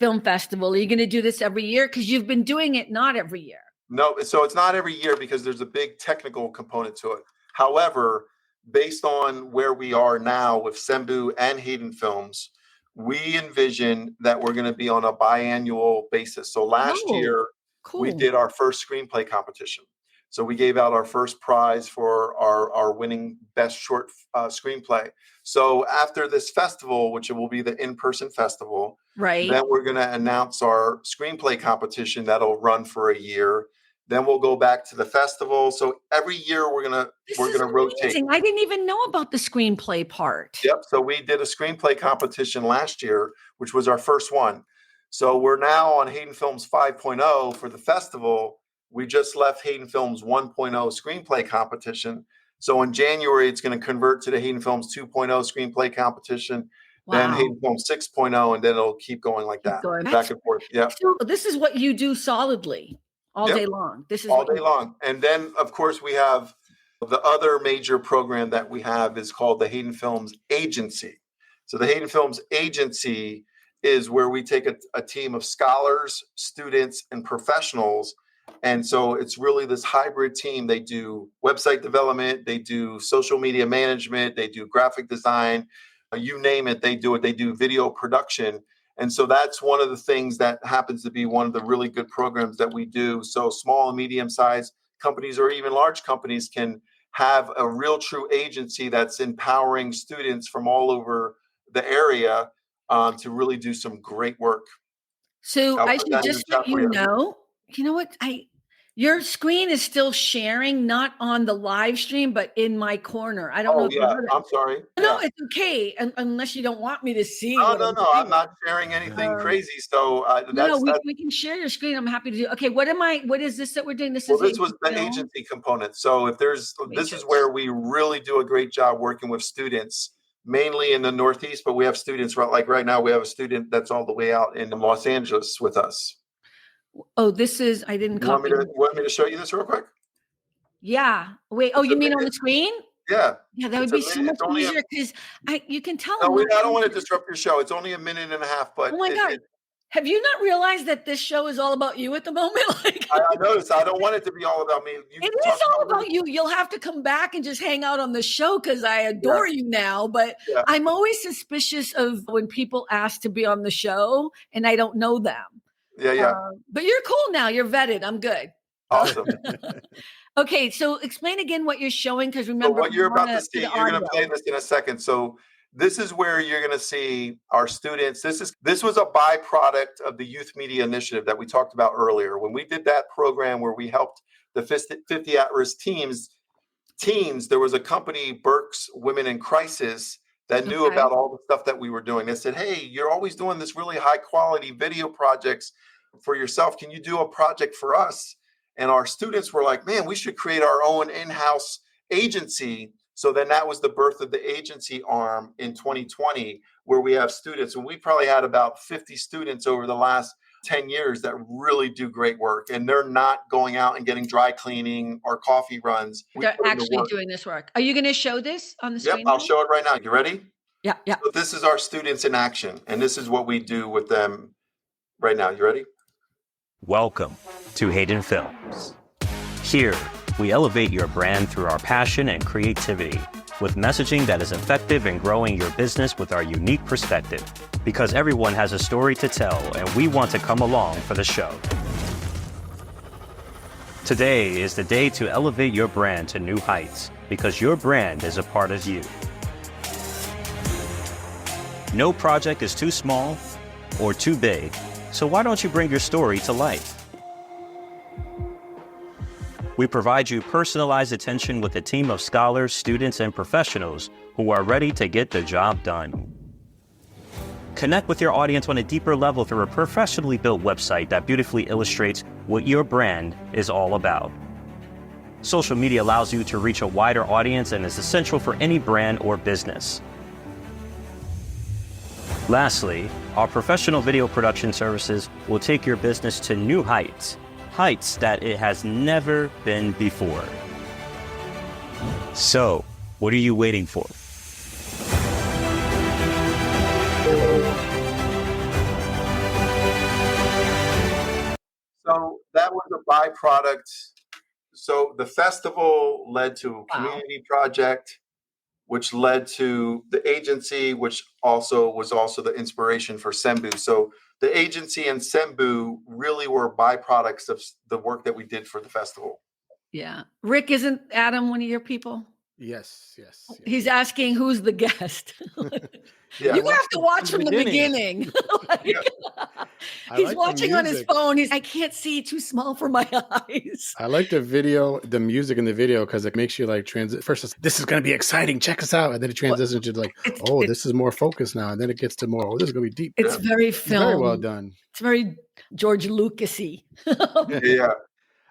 film festival? Are you going to do this every year? Because you've been doing it not every year. No, so it's not every year because there's a big technical component to it. However, based on where we are now with Sembu and Hayden Films, we envision that we're going to be on a biannual basis. So last year, we did our first screenplay competition. So we gave out our first prize for our winning best short screenplay. So after this festival, which will be the in-person festival, then we're going to announce our screenplay competition that'll run for a year. Then we'll go back to the festival. So every year we're gonna rotate. I didn't even know about the screenplay part. Yep. So we did a screenplay competition last year, which was our first one. So we're now on Hayden Films 5.0 for the festival. We just left Hayden Films 1.0 screenplay competition. So in January, it's going to convert to the Hayden Films 2.0 screenplay competition. Then Hayden Films 6.0, and then it'll keep going like that, back and forth. Yeah. So this is what you do solidly. All day long. This is all day long. And then, of course, we have the other major program that we have is called the Hayden Films Agency. So the Hayden Films Agency is where we take a team of scholars, students, and professionals. And so it's really this hybrid team. They do website development, they do social media management, they do graphic design, you name it, they do it. They do video production. And so that's one of the things that happens to be one of the really good programs that we do. So small and medium-sized companies or even large companies can have a real true agency that's empowering students from all over the area to really do some great work. So I should just let you know what? Your screen is still sharing, not on the live stream, but in my corner. I don't know. Yeah, I'm sorry. No, it's okay, unless you don't want me to see. No, I'm not sharing anything crazy. So we can share your screen. I'm happy to do. Okay, what is this that we're doing? This was the agency component. So this is where we really do a great job working with students, mainly in the Northeast, but we have students right now. We have a student that's all the way out in Los Angeles with us. Oh, this is, I didn't copy. Want me to show you this real quick? Yeah. Wait, you mean on the screen? Yeah. Yeah, that would be so much easier because you can tell. No, I don't want to disrupt your show. It's only a minute and a half, but. Oh my God. Have you not realized that this show is all about you at the moment? I noticed. I don't want it to be all about me. It is all about you. You'll have to come back and just hang out on the show because I adore you now. But I'm always suspicious of when people ask to be on the show and I don't know them. Yeah. But you're cool now. You're vetted. I'm good. Awesome. Okay, so explain again what you're showing, because remember what you're about to see. You're going to play this in a second. So this is where you're going to see our students. This was a byproduct of the Youth Media Initiative that we talked about earlier. When we did that program where we helped the 50 at-risk teens, there was a company, Burke's Women in Crisis, that knew about all the stuff that we were doing. They said, hey, you're always doing this really high quality video projects for yourself. Can you do a project for us? And our students were like, man, we should create our own in-house agency. So then that was the birth of the agency arm in 2020, where we have students. And we probably had about 50 students over the last 10 years that really do great work. And they're not going out and getting dry cleaning or coffee runs. They're actually doing this work. Are you going to show this on the screen? Yep, I'll show it right now. You ready? Yeah. So this is our students in action. And this is what we do with them right now. You ready? Welcome to Hayden Films. Here, we elevate your brand through our passion and creativity with messaging that is effective in growing your business with our unique perspective. Because everyone has a story to tell, and we want to come along for the show. Today is the day to elevate your brand to new heights, because your brand is a part of you. No project is too small or too big, so why don't you bring your story to life? We provide you personalized attention with a team of scholars, students, and professionals who are ready to get the job done. Connect with your audience on a deeper level through a professionally built website that beautifully illustrates what your brand is all about. Social media allows you to reach a wider audience and is essential for any brand or business. Lastly, our professional video production services will take your business to new heights, heights that it has never been before. So, what are you waiting for? So that was a byproduct. So the festival led to a community project, which led to the agency, which was also the inspiration for Sembu. So the agency and Sembu really were byproducts of the work that we did for the festival. Yeah. Rick, isn't Adam one of your people? Yes. He's asking who's the guest. Yeah. You have to watch from the beginning. He's watching on his phone. I can't see, too small for my eyes. I like the music in the video, because it makes you like first, this is going to be exciting, check us out. And then it transitions to like, this is more focused now. And then it gets to more, this is going to be deep. It's very film. Very well done. It's very George Lucas-y. Yeah.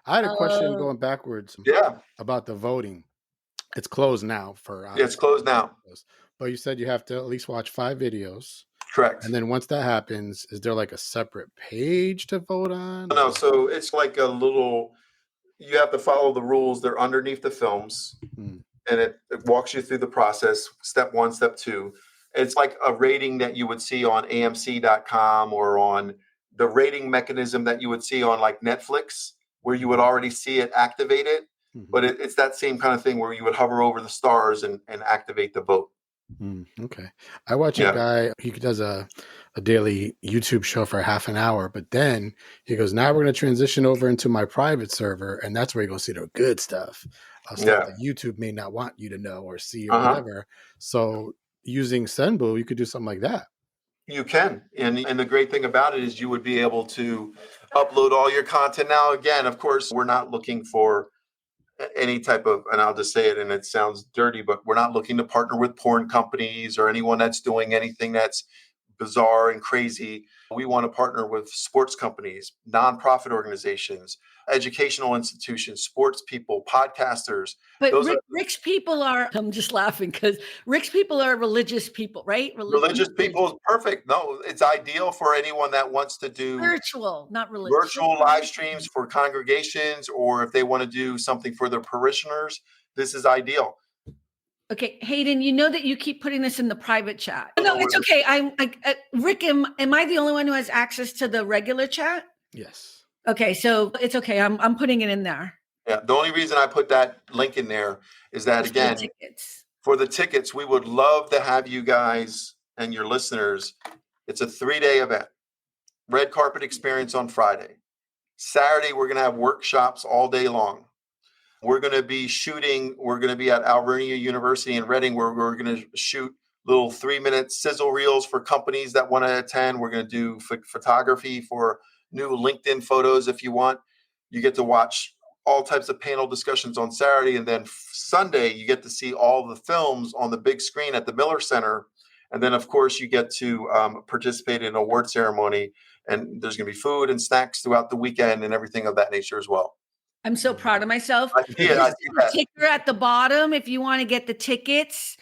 I had a question going backwards. Yeah. About the voting. It's closed now for. It's closed now. But you said you have to at least watch 5 videos. Correct. And then once that happens, is there like a separate page to vote on? No, so it's like you have to follow the rules. They're underneath the films, and it walks you through the process, step 1, step 2. It's like a rating that you would see on AMC.com or on the rating mechanism that you would see on like Netflix, where you would already see it activated. But it's that same kind of thing where you would hover over the stars and activate the vote. Okay. I watch a guy, he does a daily YouTube show for half an hour, but then he goes, now we're going to transition over into my private server, and that's where you're going to see the good stuff. Stuff that YouTube may not want you to know or see or whatever. So using Senbu, you could do something like that. You can. And the great thing about it is you would be able to upload all your content. Now, again, of course, we're not looking for any type of, and I'll just say it and it sounds dirty, but we're not looking to partner with porn companies or anyone that's doing anything that's bizarre and crazy. We want to partner with sports companies, nonprofit organizations, educational institutions, sports people, podcasters. But Rick's people are, I'm just laughing because Rick's people are religious people, right? Religious people is perfect. No, it's ideal for anyone that wants to do virtual, not religious. Virtual live streams for congregations, or if they want to do something for their parishioners, this is ideal. Okay, Hayden, you know that you keep putting this in the private chat. No, it's okay. Rick, am I the only one who has access to the regular chat? Yes. Okay, so it's okay. I'm putting it in there. Yeah, the only reason I put that link in there is that, again, for the tickets, we would love to have you guys and your listeners. It's a 3-day event. Red carpet experience on Friday. Saturday, we're going to have workshops all day long. We're going to be at Alvernia University in Reading, where we're going to shoot little 3-minute sizzle reels for companies that want to attend. We're going to do photography for new LinkedIn photos. If you want, you get to watch all types of panel discussions on Saturday. And then Sunday, you get to see all the films on the big screen at the Miller Center. And then, of course, you get to participate in an award ceremony. And there's going to be food and snacks throughout the weekend and everything of that nature as well. I'm so proud of myself. I see that. Ticker at the bottom. If you want to get the tickets,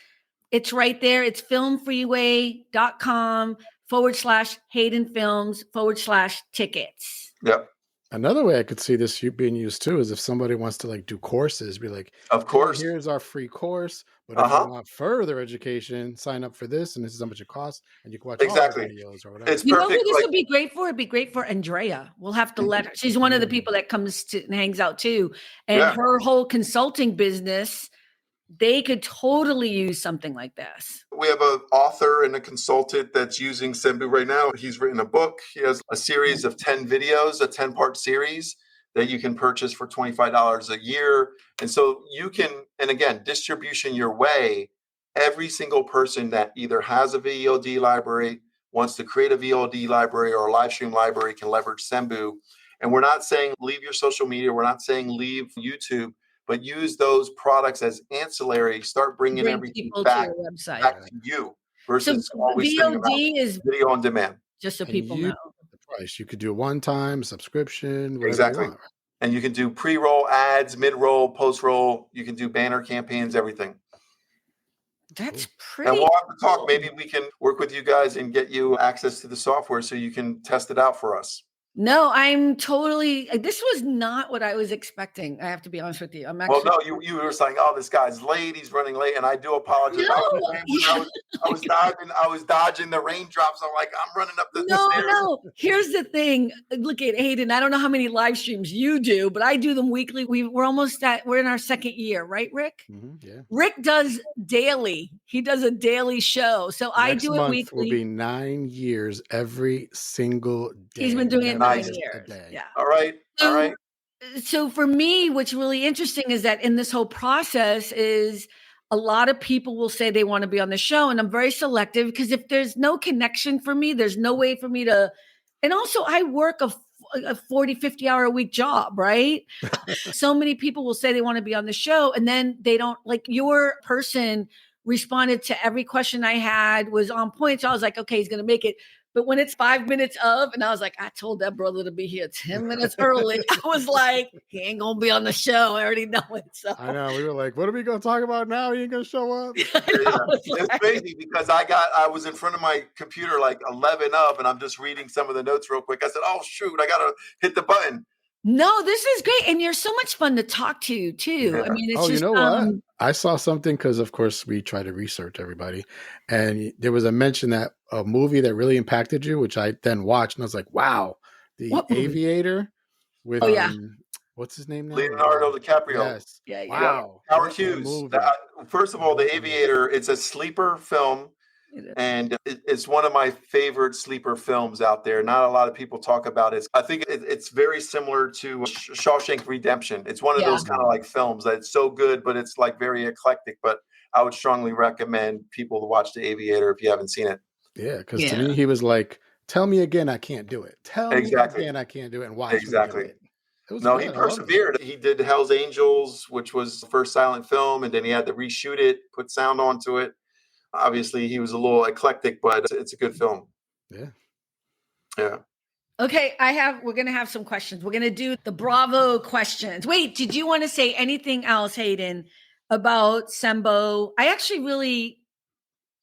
it's right there. It's filmfreeway.com/Haydenfilms/tickets. Yep. Another way I could see this being used too is if somebody wants to like do courses, be like, of course, here's our free course. But if you want further education, sign up for this, and this is how much it costs, and you can watch all the videos or whatever. It's you perfect. know who this would be great for? It'd be great for Andrea. We'll have to let her. She's one of the people that comes to and hangs out too, and her whole consulting business. They could totally use something like this. We have an author and a consultant that's using Sembu right now. He's written a book. He has a series of 10 videos, a 10-part series that you can purchase for $25 a year. And so you can, and again, distribution your way. Every single person that either has a VOD library, wants to create a VOD library or a live stream library can leverage Sembu. And we're not saying leave your social media. We're not saying leave YouTube. But use those products as ancillary. Start bringing everything back to your website, back to you versus always VOD is video on demand. Just so people know the price. You could do a one-time subscription. Exactly, you want. And you can do pre-roll ads, mid-roll, post-roll. You can do banner campaigns, everything. That's And pretty we'll have to talk. cool. Maybe we can work with you guys and get you access to the software so you can test it out for us. No, I'm totally. This was not what I was expecting. I have to be honest with you. I'm Well, actually. no, you were saying, "Oh, this guy's late. He's running late," and I do apologize. No, I was dodging the raindrops. I'm like, I'm running up the stairs. no. Here's the thing. Look at Hayden. I don't know how many live streams you do, but I do them weekly. We're in our second year, right, Rick? Yeah. Rick does daily. He does a daily show. So I Next do it month weekly. will be 9 years every single day. He's been doing it 9 Nice. years. Yeah. All right. All right. So for me, what's really interesting is that in this whole process is a lot of people will say they want to be on the show, and I'm very selective because if there's no connection for me, there's no way for me to, and also I work a 40, 50 hour a week job, right? So many people will say they want to be on the show and then they don't. Like your person responded to every question I had, was on point. So I was like, okay, he's going to make it. But when it's 5 minutes of, and I was like, I told that brother to be here 10 minutes early. I was like, he ain't going to be on the show. I already know it. So I know. We were like, what are we going to talk about now? He ain't going to show up. It's crazy because I was in front of my computer like 11 of, and I'm just reading some of the notes real quick. I said, oh, shoot, I got to hit the button. No, this is great. And you're so much fun to talk to, too. Yeah. I mean, it's you just, know what? I saw something because, of course, we try to research everybody. And there was a mention that a movie that really impacted you, which I then watched. And I was like, wow, The Aviator with, what's his name now? Leonardo DiCaprio. Yes. Yeah. Wow. Howard Hughes. First of all, The Aviator, it's a sleeper film. And it's one of my favorite sleeper films out there. Not a lot of people talk about it. I think it's very similar to Shawshank Redemption. It's one of those kind of like films that's so good, but it's like very eclectic. But I would strongly recommend people to watch The Aviator if you haven't seen it. Yeah, because to me, he was like, tell me again, I can't do it. Tell me again, I can't do it. And watch me do it. No, he persevered. He did Hell's Angels, which was the first silent film, and then he had to reshoot it, put sound onto it. Obviously, he was a little eclectic, but it's a good film. Yeah. Okay, we're going to have some questions. We're going to do the Bravo questions. Wait, did you want to say anything else, Hayden, about Sembo? I actually really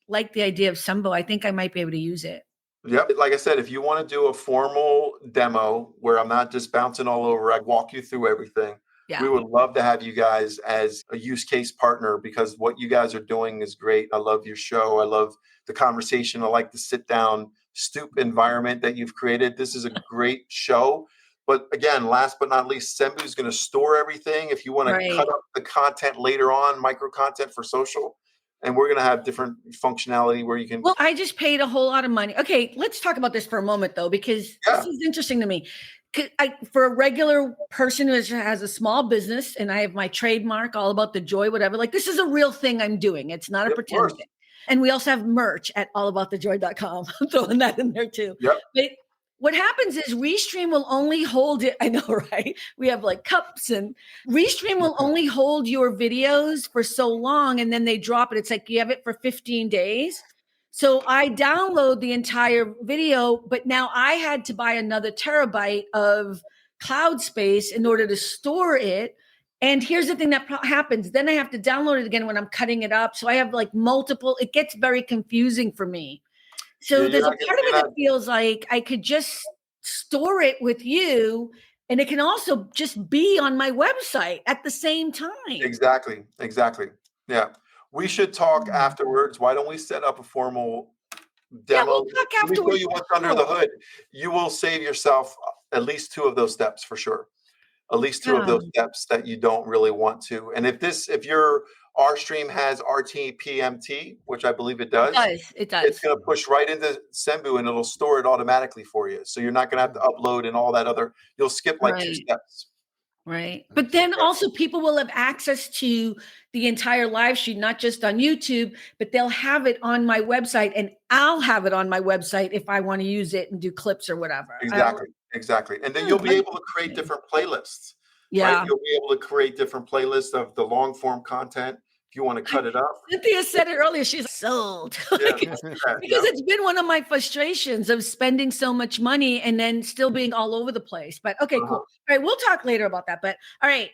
like the idea of Sembo. I think I might be able to use it. Yep. Like I said, if you want to do a formal demo where I'm not just bouncing all over, I walk you through everything. Yeah. We would love to have you guys as a use case partner because what you guys are doing is great. I love your show. I love the conversation. I like the sit down, stoop environment that you've created. This is a great show. But again, last but not least, Sembu is going to store everything. If you want to cut up the content later on, micro content for social, and we're going to have different functionality where you can. Well, I just paid a whole lot of money. Okay, let's talk about this for a moment, though, because this is interesting to me. For a regular person who has a small business and I have my trademark all about the joy, whatever, like this is a real thing I'm doing. It's not a pretend thing. And we also have merch at allaboutthejoy.com. I'm throwing that in there too. Yep. But what happens is Restream will only hold it. I know, right? We have like cups and Restream will only hold your videos for so long and then they drop it. It's like you have it for 15 days. So I download the entire video, but now I had to buy another terabyte of cloud space in order to store it. And here's the thing that happens. Then I have to download it again when I'm cutting it up. So I have like multiple, it gets very confusing for me. So there's a part of it that feels like I could just store it with you and it can also just be on my website at the same time. Exactly. Yeah. We should talk afterwards. Why don't we set up a formal demo? Yeah, we'll talk afterwards. Let me show you what's under the hood. You will save yourself at least 2 of those steps for sure. At least 2 of those steps that you don't really want to. And if your RStream has RTPMT, which I believe it does. It does. It's going to push right into Sembu and it'll store it automatically for you. So you're not going to have to upload and all that other. You'll skip like 2 steps. Right. But then also people will have access to the entire live stream, not just on YouTube, but they'll have it on my website and I'll have it on my website if I want to use it and do clips or whatever. Exactly. And then you'll be able to create different playlists. Yeah. Right? You'll be able to create different playlists of the long form content. If you want to cut it up. Cynthia said it earlier. She's sold. Because it's been one of my frustrations of spending so much money and then still being all over the place. But okay, cool. All right, we'll talk later about that. But all right,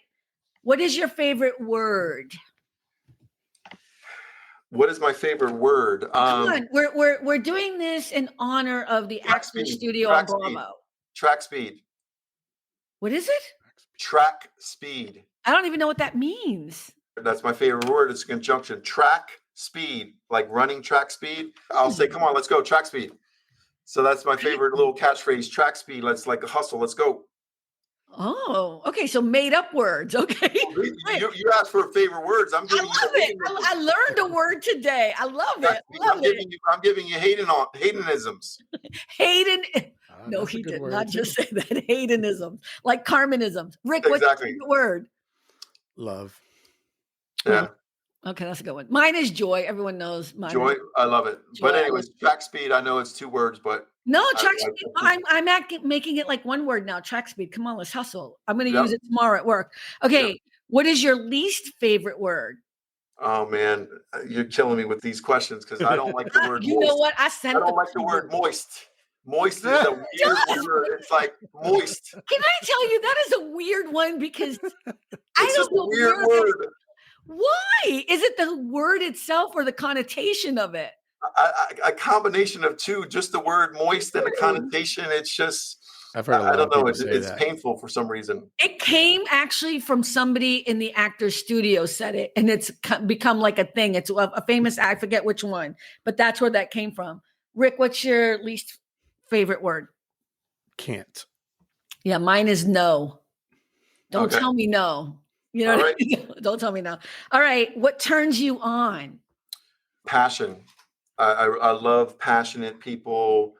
what is your favorite word? What is my favorite word? Come on, we're doing this in honor of the Track Actors speed. Studio on Track speed. Bravo. Track speed. What is it? Track speed. I don't even know what that means. That's my favorite word. It's a conjunction. Track speed, like running track speed. I'll say, come on, let's go, track speed. So that's my favorite little catchphrase, track speed. Let's like a hustle. Let's go. Oh, okay. So made up words. Okay. You asked for favorite words. I'm giving I love it. I learned a word today. I love it. I'm giving you Haydenisms. Hayden. No, he did not just say that. Haydenism, like Carmenism. Rick, what's your favorite word? Love. Yeah. Okay, that's a good one. Mine is joy. Everyone knows mine. Joy. I love it. Joy. But anyways, track speed. I know it's 2 words, but no, track speed. I'm making it like 1 word now. Track speed. Come on, let's hustle. I'm going to use it tomorrow at work. Okay. Yep. What is your least favorite word? Oh man, you're killing me with these questions because I don't like the word. You know what? I don't like the word moist. Moist is a weird word. It's like moist. Can I tell you that is a weird one because I don't know. Weird word. Why? Is it the word itself or the connotation of it? A combination of 2, just the word moist and the connotation. It's just, I've heard I don't know. It's painful for some reason. It came actually from somebody in the Actors Studio said it, and it's become like a thing. It's a famous, I forget which one, but that's where that came from. Rick, what's your least favorite word? Can't. Yeah, mine is no. Don't tell me no. You know, don't tell me no. All right. What turns you on? Passion. I love passionate people.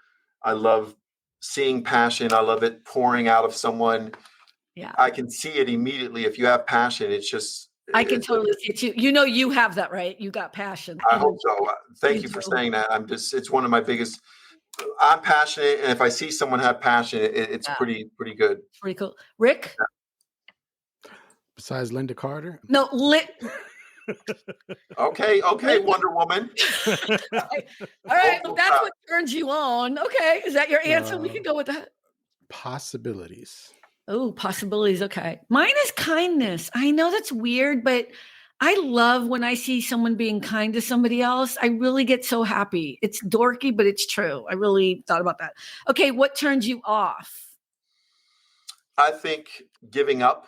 I love seeing passion. I love it pouring out of someone. Yeah. I can see it immediately. If you have passion, it's just. I can totally see it too. You know, you have that, right? You got passion. I hope so. Thank you for saying that. It's one of my biggest. I'm passionate. And if I see someone have passion, it's pretty good. It's pretty cool. Rick? Yeah. Besides Linda Carter? No, Okay, Wonder Woman. All right, well, that's what turns you on. Okay, is that your answer? We can go with that. Possibilities. Oh, possibilities. Okay. Mine is kindness. I know that's weird, but I love when I see someone being kind to somebody else. I really get so happy. It's dorky, but it's true. I really thought about that. Okay, what turns you off? I think giving up.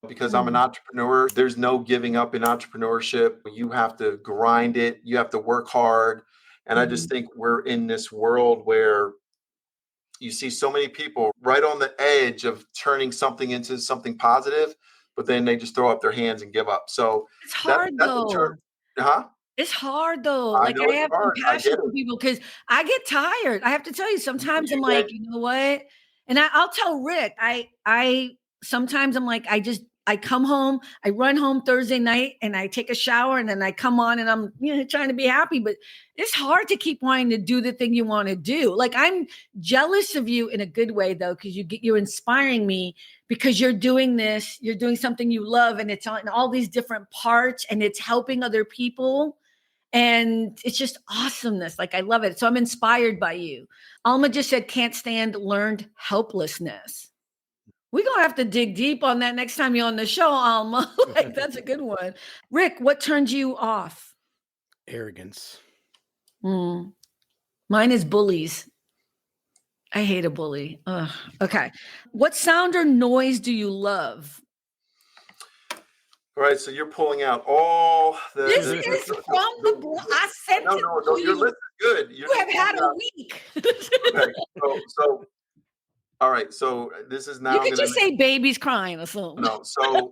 Because I'm an entrepreneur, there's no giving up in entrepreneurship. You have to grind it. You have to work hard. And I just think we're in this world where you see so many people right on the edge of turning something into something positive, but then they just throw up their hands and give up. So it's hard though. It's hard though. Like I have compassion for people because I get tired. I have to tell you, sometimes I'm like, you know what? And I'll tell Rick, I sometimes I'm like, I come home, I run home Thursday night and I take a shower and then I come on and I'm trying to be happy, but it's hard to keep wanting to do the thing you want to do. Like I'm jealous of you in a good way though, because you're inspiring me because you're doing this, you're doing something you love and it's on all these different parts and it's helping other people. And it's just awesomeness. Like I love it. So I'm inspired by you. Alma just said, can't stand learned helplessness. We're going to have to dig deep on that next time you're on the show, Alma. Like, that's a good one. Rick, what turns you off? Arrogance. Mine is bullies. I hate a bully. Ugh. Okay. What sound or noise do you love? All right, so you're pulling out all the. This is from the book. I sent it to you. Your list is good. You have had a week. Okay, so. All right, so this is now. You could just say babies crying or something. No, so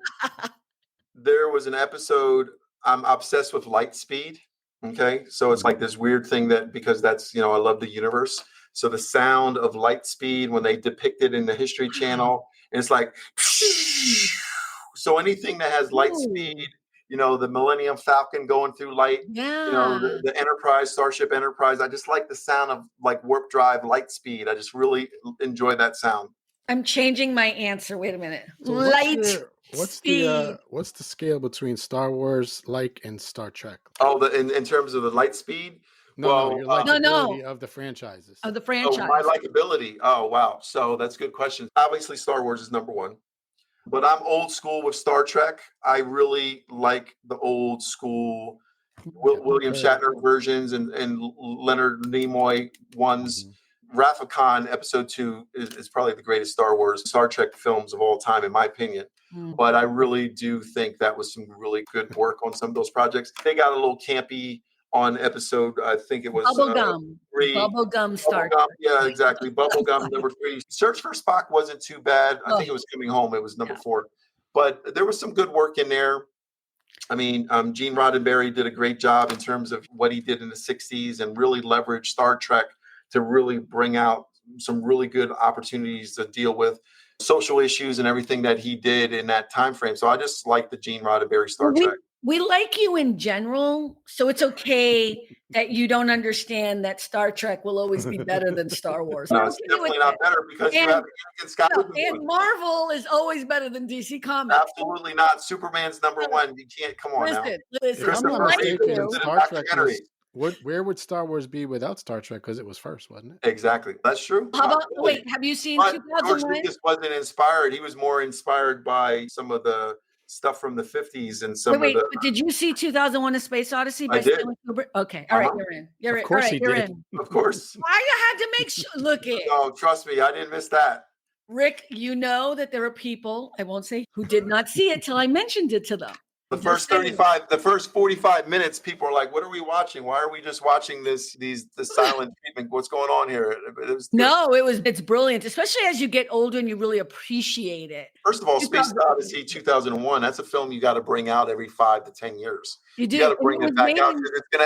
there was an episode. I'm obsessed with light speed. Okay, so it's like this weird thing that because that's I love the universe. So the sound of light speed when they depict it in the History Channel, and it's like. So anything that has light speed, the Millennium Falcon going through light, the Enterprise, Starship Enterprise. I just like the sound of like warp drive, light speed. I just really enjoy that sound. I'm changing my answer. Wait a minute. So what's the scale between Star Wars like and Star Trek? Oh, in terms of the light speed? No, your likability of the franchises. Of the franchise. Oh, my likability. Oh, wow. So that's a good question. Obviously, Star Wars is number one. But I'm old school with Star Trek. I really like the old school, William Shatner versions and Leonard Nimoy ones. Wrath of Khan Episode 2 is probably the greatest Star Trek films of all time, in my opinion. But I really do think that was some really good work on some of those projects. They got a little campy on episode, I think it was Bubblegum. 3. Bubblegum Star Trek. Yeah, exactly. Bubblegum number 3. Search for Spock wasn't too bad. I think it was Coming Home. It was number 4. But there was some good work in there. I mean, Gene Roddenberry did a great job in terms of what he did in the 60s and really leveraged Star Trek to really bring out some really good opportunities to deal with social issues and everything that he did in that time frame. So I just like the Gene Roddenberry Star Trek. We like you in general, so it's okay that you don't understand that Star Trek will always be better than Star Wars. No, it's definitely not better because you have Anakin Skywalker. And Marvel is always better than DC Comics. Absolutely not. Superman's number 1. You can't. Come on now. Listen. Christopher Reeve did Star Trek where would Star Wars be without Star Trek? Because it was first, wasn't it? Exactly. That's true. How about, wait, have you seen 2001? George Lucas wasn't inspired. He was more inspired by some of the stuff from the 50s and some of the... Did you see 2001: A Space Odyssey by Stanley Kubrick? Okay. All right, you're in. You're in. Of course all right, you're in. Of course. I had to make sure. Look it. Oh, trust me, I didn't miss that. Rick, you know that there are people, I won't say, who did not see it till I mentioned it to them. The first 45 minutes, people are like, "What are we watching? Why are we just watching the silent treatment? What's going on here?" It's brilliant, especially as you get older and you really appreciate it. First of all, Space Odyssey 2001, that's a film you got to bring out every 5 to 10 years. You do. You got to bring it back out.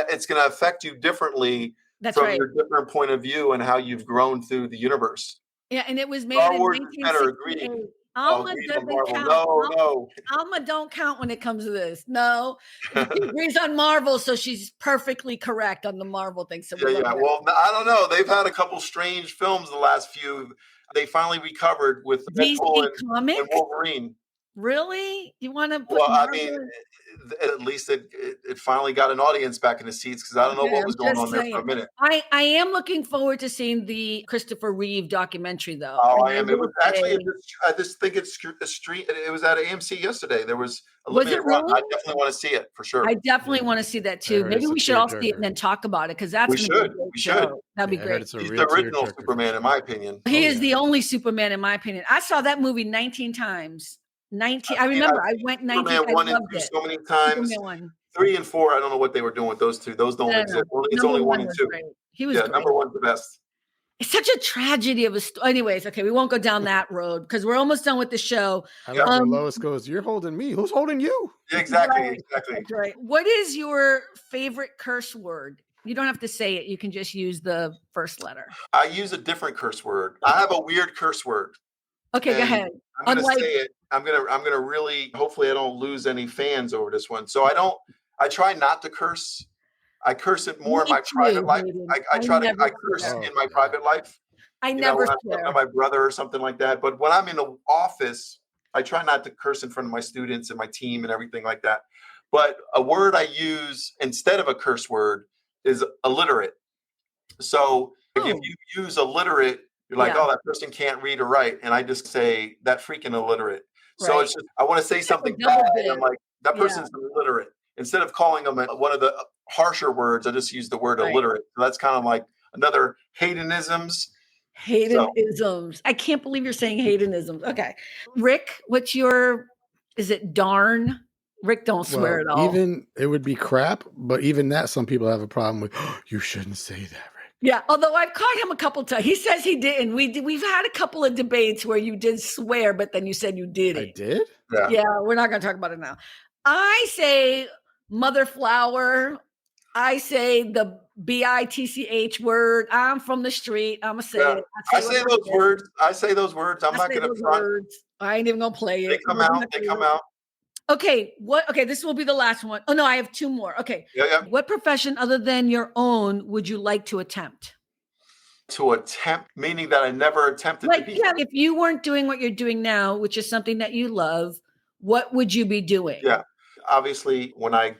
It's gonna affect you differently from your different point of view and how you've grown through the universe. Yeah, and it was made Star in Wars 1968. Alma doesn't count. No. Alma don't count when it comes to this. No, she agrees on Marvel, so she's perfectly correct on the Marvel thing. So yeah. Well, I don't know. They've had a couple strange films the last few. They finally recovered with Deadpool and Wolverine. Really? You want to put? Well, I mean, at least it finally got an audience back in the seats because I don't know what was going on there for a minute. I am looking forward to seeing the Christopher Reeve documentary, though. Oh, I am. It was actually. I just think it's a stream. It was at AMC yesterday. There was a limited run. I definitely want to see it for sure. I definitely want to see that too. Maybe we should all see it and then talk about it because that's we should. That'd be great. He's the original Superman, in my opinion. He is the only Superman, in my opinion. I saw that movie 19 times. I remember I went 19 times. Superman 1 and 2 so many times. 3 and 4, I don't know what they were doing with those two. Those don't exist. It's only 1 and 2. He was number 1's the best. It's such a tragedy of a story. Anyways, okay, we won't go down that road because we're almost done with the show. I love when Lois goes, "You're holding me. Who's holding you?" Exactly. That's right. What is your favorite curse word? You don't have to say it. You can just use the first letter. I use a different curse word. I have a weird curse word. Okay, go ahead. I'm going to say it. I'm gonna really, hopefully I don't lose any fans over this one. So I try not to curse. I curse it more in my private life. I curse in my private life. I never when I'm talking to my brother or something like that. But when I'm in the office, I try not to curse in front of my students and my team and everything like that. But a word I use instead of a curse word is illiterate. So if you use illiterate, you're like, oh, that person can't read or write. And I just say that freaking illiterate. So it's just, I want to say something bad. And I'm like, that person's illiterate. Instead of calling them one of the harsher words, I just use the word illiterate. So that's kind of like another Haydenisms. Haydenisms. I can't believe you're saying Haydenisms. Okay. Rick, is it darn? Rick don't swear at all. Even it would be crap, but even that some people have a problem with. Oh, you shouldn't say that, Rick. Yeah, although I've caught him a couple times. He says he didn't. We've had a couple of debates where you did swear, but then you said you didn't. I did? Yeah, we're not going to talk about it now. I say mother flower. I say the bitch word. I'm from the street. I'm going to say it. I say those words. I say those words. I'm not going to front. I ain't even going to play it. They come out. Okay, this will be the last one. Oh no, I have 2 more. Okay. Yeah. What profession other than your own would you like to attempt? To attempt, meaning that I never attempted to be. Yeah, if you weren't doing what you're doing now, which is something that you love, what would you be doing? Yeah. Obviously, when I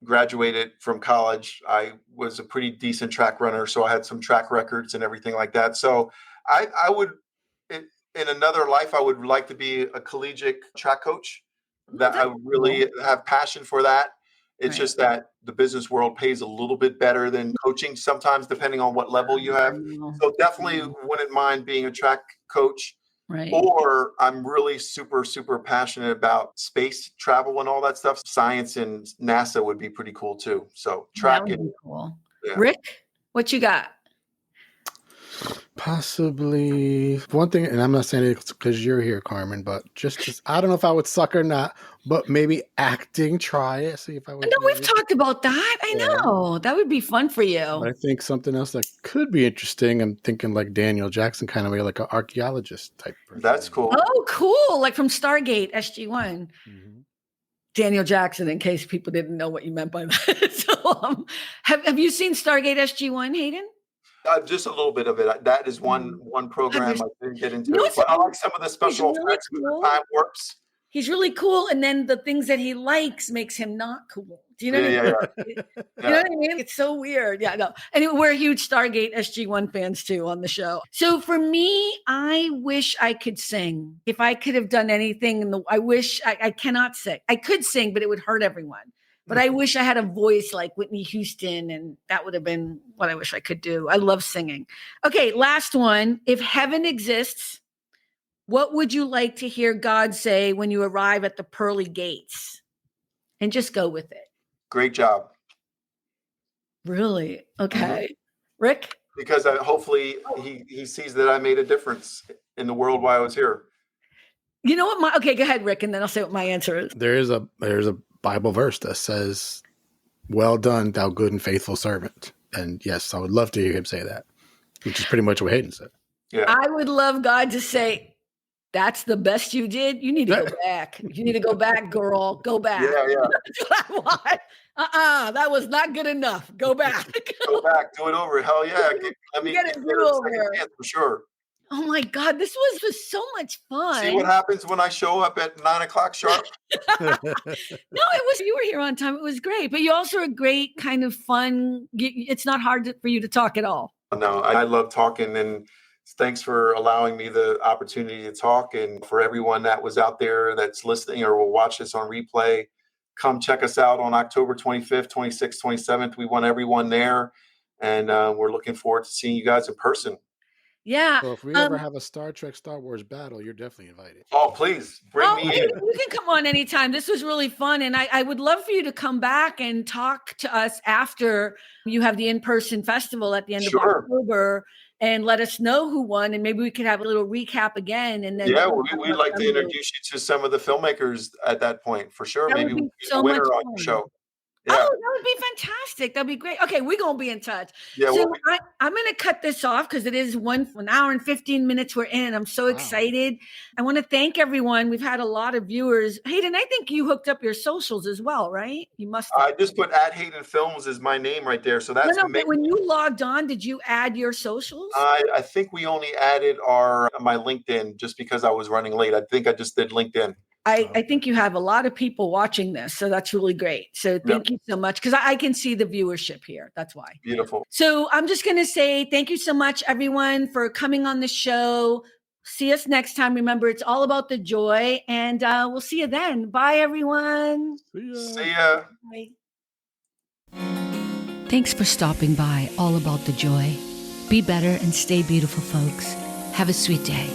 graduated from college, I was a pretty decent track runner, so I had some track records and everything like that. So I would, in another life, I would like to be a collegiate track coach. That I really have passion for that. It's just that the business world pays a little bit better than coaching sometimes, depending on what level you have. So definitely wouldn't mind being a track coach. Right. Or I'm really super, super passionate about space travel and all that stuff. Science and NASA would be pretty cool too. So track that would it. be cool. Yeah. Rick, what you got? Possibly one thing, and I'm not saying it because you're here, Carmen, but just I don't know if I would suck or not, but maybe acting, try it, see if I would. I know we've talked about that. I know that would be fun for you. But I think something else that could be interesting. I'm thinking like Daniel Jackson, kind of like an archaeologist type person. That's cool. Oh, cool! Like from Stargate SG-1. Mm-hmm. Daniel Jackson, in case people didn't know what you meant by that. So, have you seen Stargate SG-1, Hayden? Just a little bit of it. That is one program I didn't get into. But I like some of the special effects with the time warps. He's really cool, and then the things that he likes makes him not cool. Do you know what I mean? You know what I mean? It's so weird. Yeah, no. Anyway, we're huge Stargate SG-1 fans too on the show. So for me, I wish I could sing. If I could have done anything, I wish I cannot sing. I could sing, but it would hurt everyone. But I wish I had a voice like Whitney Houston, and that would have been what I wish I could do. I love singing. Okay, last one. If heaven exists, what would you like to hear God say when you arrive at the pearly gates? And just go with it. Great job. Really? Okay. Rick? Because hopefully he sees that I made a difference in the world while I was here. You know what? Okay, go ahead, Rick, and then I'll say what my answer is. There's a Bible verse that says, "Well done, thou good and faithful servant." And yes, I would love to hear him say that, which is pretty much what Hayden said. Yeah. I would love God to say, "That's the best you did. You need to go back. You need to go back, girl. Go back." Yeah. That's what I want. That was not good enough. Go back. Go back. Do it over. Hell yeah. Let me Get it give it a second over. chance for sure. Oh my God, this was so much fun. See what happens when I show up at 9:00 sharp? No, you were here on time. It was great. But you also are great, kind of fun. It's not hard for you to talk at all. No, I love talking, and thanks for allowing me the opportunity to talk. And for everyone that was out there that's listening or will watch this on replay, come check us out on October 25th, 26th, 27th. We want everyone there, and we're looking forward to seeing you guys in person. Yeah. So if we ever have a Star Trek, Star Wars battle, you're definitely invited. Oh, please bring me in. You can come on anytime. This was really fun. And I would love for you to come back and talk to us after you have the in-person festival at the end of October and let us know who won. And maybe we could have a little recap again. And then we'd like to introduce you to some of the filmmakers at that point for sure. Maybe we get a winner on your show. Yeah. Oh, that would be fantastic. That'd be great. Okay, we're going to be in touch. Yeah, so I'm going to cut this off because it is an hour and 15 minutes we're in. I'm so excited. I want to thank everyone. We've had a lot of viewers. Hayden, I think you hooked up your socials as well, right? You must have. I just put @Haydenfilms is my name right there. So that's but when you logged on, did you add your socials? I think we only added my LinkedIn just because I was running late. I think I just did LinkedIn. I think you have a lot of people watching this, so that's really great. So thank you so much, because I can see the viewership here. That's why. Beautiful. So I'm just going to say thank you so much, everyone, for coming on the show. See us next time. Remember, it's all about the joy, and we'll see you then. Bye, everyone. See ya. Bye. Thanks for stopping by All About the Joy. Be better and stay beautiful, folks. Have a sweet day.